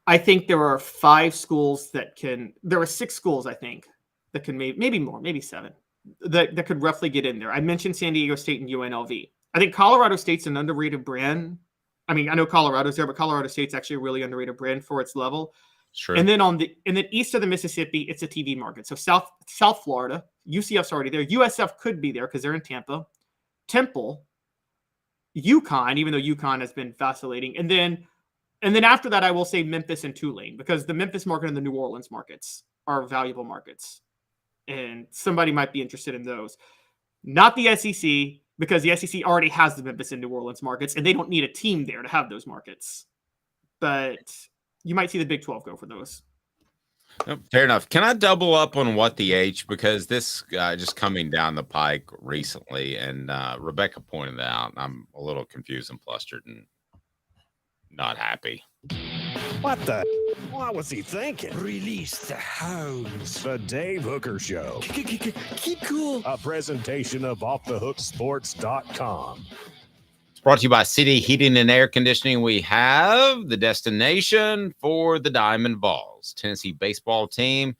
I think there are 5 schools that can. There are 6 schools, I think, that can maybe more, maybe 7, that could roughly get in there. I mentioned San Diego State and UNLV. I think Colorado State's an underrated brand. I mean, I know Colorado's there, but Colorado State's actually a really underrated brand for its level. Sure. And then east of the Mississippi, it's a TV market. So South Florida, UCF's already there. USF could be there because they're in Tampa. Temple, UConn, even though UConn has been vacillating, and then after that, I will say Memphis and Tulane, because the Memphis market and the New Orleans markets are valuable markets, and somebody might be interested in those. Not the SEC, because the SEC already has the Memphis and New Orleans markets, and they don't need a team there to have those markets. But you might see the Big 12 go for those. Fair enough. Can I double up on what the H? Because this just coming down the pike recently, and Rebecca pointed out, I'm a little confused and flustered and not happy. What the? What was he thinking? Release the hounds. The Dave Hooker Show. Keep cool. A presentation of OffTheHookSports.com. It's brought to you by City Heating and Air Conditioning. We have the destination for the Diamond Vols. Tennessee baseball team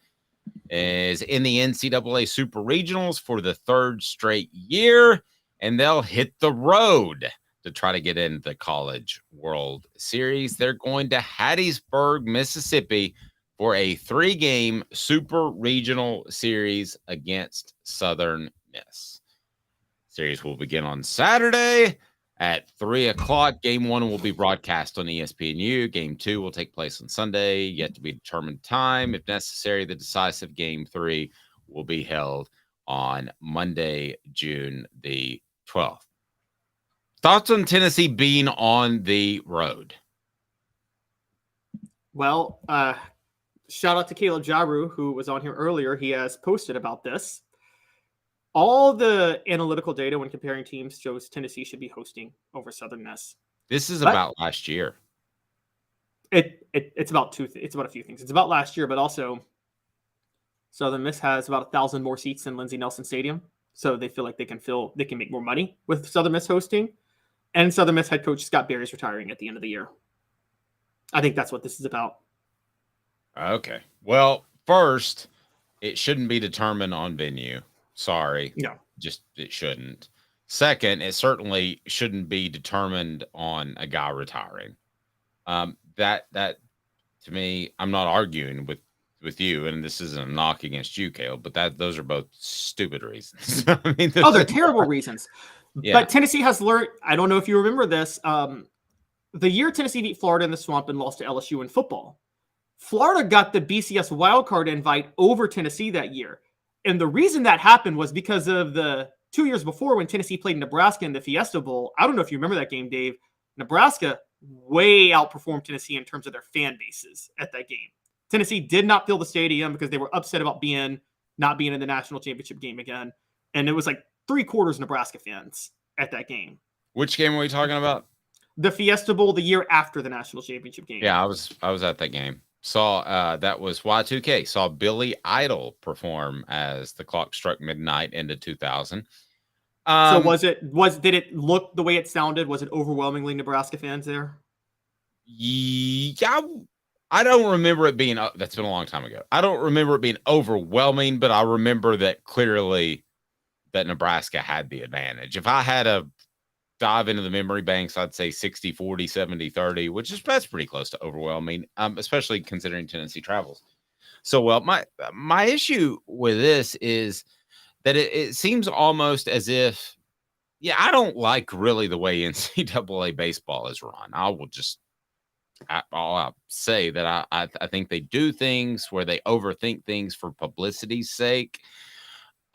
is in the NCAA Super Regionals for the 3rd straight year, and they'll hit the road to try to get into the College World Series. They're going to Hattiesburg, Mississippi for a 3-game Super Regional Series against Southern Miss. Series will begin on Saturday at 3 o'clock. Game 1 will be broadcast on ESPNU. Game 2 will take place on Sunday, yet to be determined time. If necessary, the decisive Game 3 will be held on Monday, June the 12th. Thoughts on Tennessee being on the road? Well, shout out to Caleb Jarreau, who was on here earlier. He has posted about this. All the analytical data when comparing teams shows Tennessee should be hosting over Southern Miss. This is about last year. It's about it's about a few things. It's about last year, but also Southern Miss has about 1,000 more seats than Lindsey Nelson Stadium, so they feel like they can make more money with Southern Miss hosting. And Southern Miss head coach Scott Berry's retiring at the end of the year. I think that's what this is about. Okay. Well, first, it shouldn't be determined on venue. Sorry. No. Just it shouldn't. Second, it certainly shouldn't be determined on a guy retiring. That to me, I'm not arguing with you, and this isn't a knock against you, Caleb, but those are both stupid reasons. I mean, they're terrible reasons. Yeah. But Tennessee has learned, I don't know if you remember this, the year Tennessee beat Florida in the Swamp and lost to LSU in football, Florida got the BCS wildcard invite over Tennessee that year. And the reason that happened was because of the 2 years before when Tennessee played Nebraska in the Fiesta Bowl. I don't know if you remember that game, Dave. Nebraska way outperformed Tennessee in terms of their fan bases at that game. Tennessee did not fill the stadium because they were upset about not being in the national championship game again. And it was like 3/4 Nebraska fans at that game. Which game were we talking about? The Fiesta Bowl the year after the national championship game. Yeah, I was at that game. Saw that was Y2K. Saw Billy Idol perform as the clock struck midnight into 2000. So did it look the way it sounded? Was it overwhelmingly Nebraska fans there? Yeah, I don't remember it being. That's been a long time ago. I don't remember it being overwhelming, but I remember that clearly that Nebraska had the advantage. If I had to dive into the memory banks, I'd say 60-40, 70-30, that's pretty close to overwhelming, especially considering Tennessee travels so well. My issue with this is that it seems almost as if, I don't like really the way NCAA baseball is run. I'll say that I think they do things where they overthink things for publicity's sake.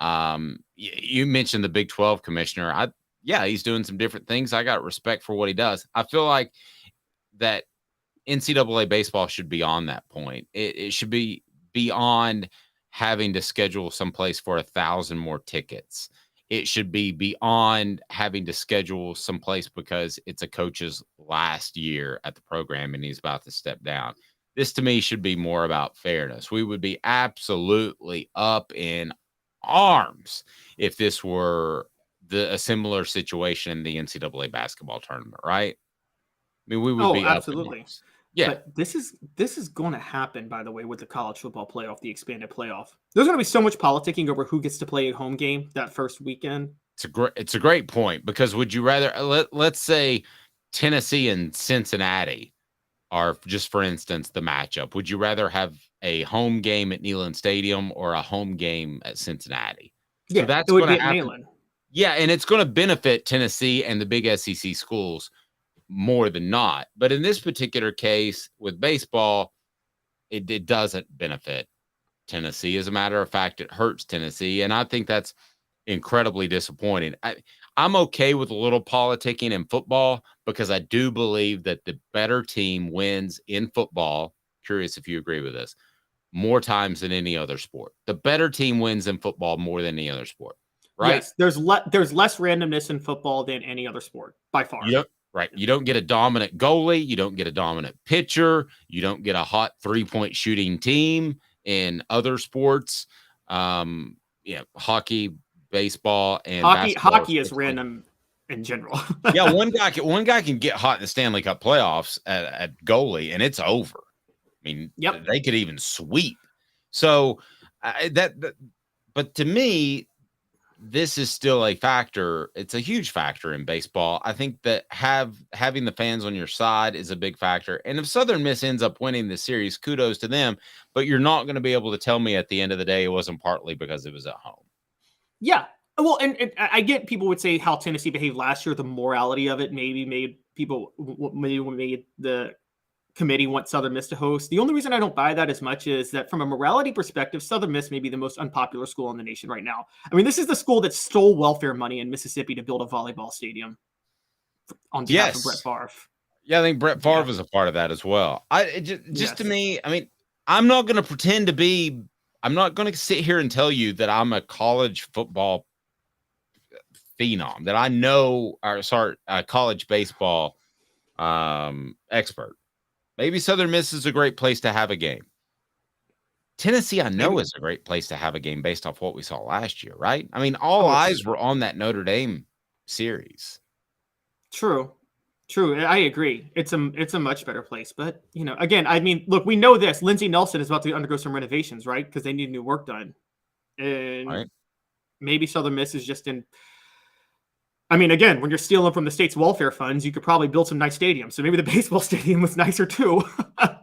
You mentioned the Big 12 commissioner. He's doing some different things. I got respect for what he does. I feel like that NCAA baseball should be on that point. It should be beyond having to schedule someplace for 1,000 more tickets. It should be beyond having to schedule someplace because it's a coach's last year at the program and he's about to step down. This to me should be more about fairness. We would be absolutely up in arms if this were a similar situation in the NCAA basketball tournament, right? I mean, we would be absolutely. Up in arms. Yeah. But this is going to happen, by the way, with the college football playoff, the expanded playoff. There's going to be so much politicking over who gets to play a home game that first weekend. It's a great point, because would you rather let's say Tennessee and Cincinnati are, just for instance, the matchup. Would you rather have a home game at Neyland Stadium or a home game at Cincinnati? Yeah, so that's it would going be to at happen. Neyland. Yeah, and it's going to benefit Tennessee and the big SEC schools more than not. But in this particular case with baseball, it doesn't benefit Tennessee. As a matter of fact, it hurts Tennessee. And I think that's incredibly disappointing. I'm okay with a little politicking in football because I do believe that the better team wins in football. Curious if you agree with this. More times than any other sport. The better team wins in football more than any other sport. Right? Yes, there's less randomness in football than any other sport by far. Right. You don't get a dominant goalie. You don't get a dominant pitcher. You don't get a hot 3-point shooting team in other sports. Hockey, baseball, and hockey is random in general. Yeah, one guy can get hot in the Stanley Cup playoffs at goalie, and it's over. I mean, they could even sweep. So but to me, this is still a factor. It's a huge factor in baseball. I think that having the fans on your side is a big factor. And if Southern Miss ends up winning the series, kudos to them. But you're not going to be able to tell me at the end of the day it wasn't partly because it was at home. Yeah. Well, and I get people would say how Tennessee behaved last year. The morality of it maybe made the committee want Southern Miss to host. The only reason I don't buy that as much is that from a morality perspective, Southern Miss may be the most unpopular school in the nation right now. I mean, this is the school that stole welfare money in Mississippi to build a volleyball stadium on behalf of Brett Favre. Yeah, I think Brett Favre was a part of that as well. To me, I mean, I'm not going to sit here and tell you that I'm a college football phenom, that I know, a college baseball expert. Maybe Southern Miss is a great place to have a game. Tennessee, I know, is a great place to have a game based off what we saw last year, right? I mean, all eyes were on that Notre Dame series. True. I agree. It's a much better place. But, again, I mean, look, we know this. Lindsey Nelson is about to undergo some renovations, right? Because they need new work done. And maybe Southern Miss is just in. I mean, again, when you're stealing from the state's welfare funds, you could probably build some nice stadiums. So maybe the baseball stadium was nicer too.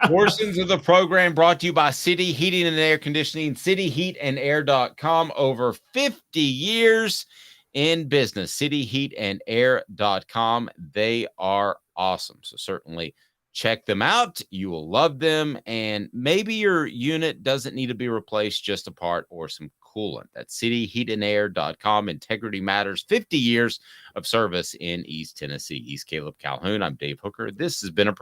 Portions of the program brought to you by City Heating and Air Conditioning, cityheatandair.com. Over 50 years in business. Cityheatandair.com. They are awesome. So certainly check them out. You will love them. And maybe your unit doesn't need to be replaced, just a part or some coolant. That's cityheatandair.com. Integrity matters. 50 years of service in East Tennessee. East Caleb Calhoun. I'm Dave Hooker. This has been a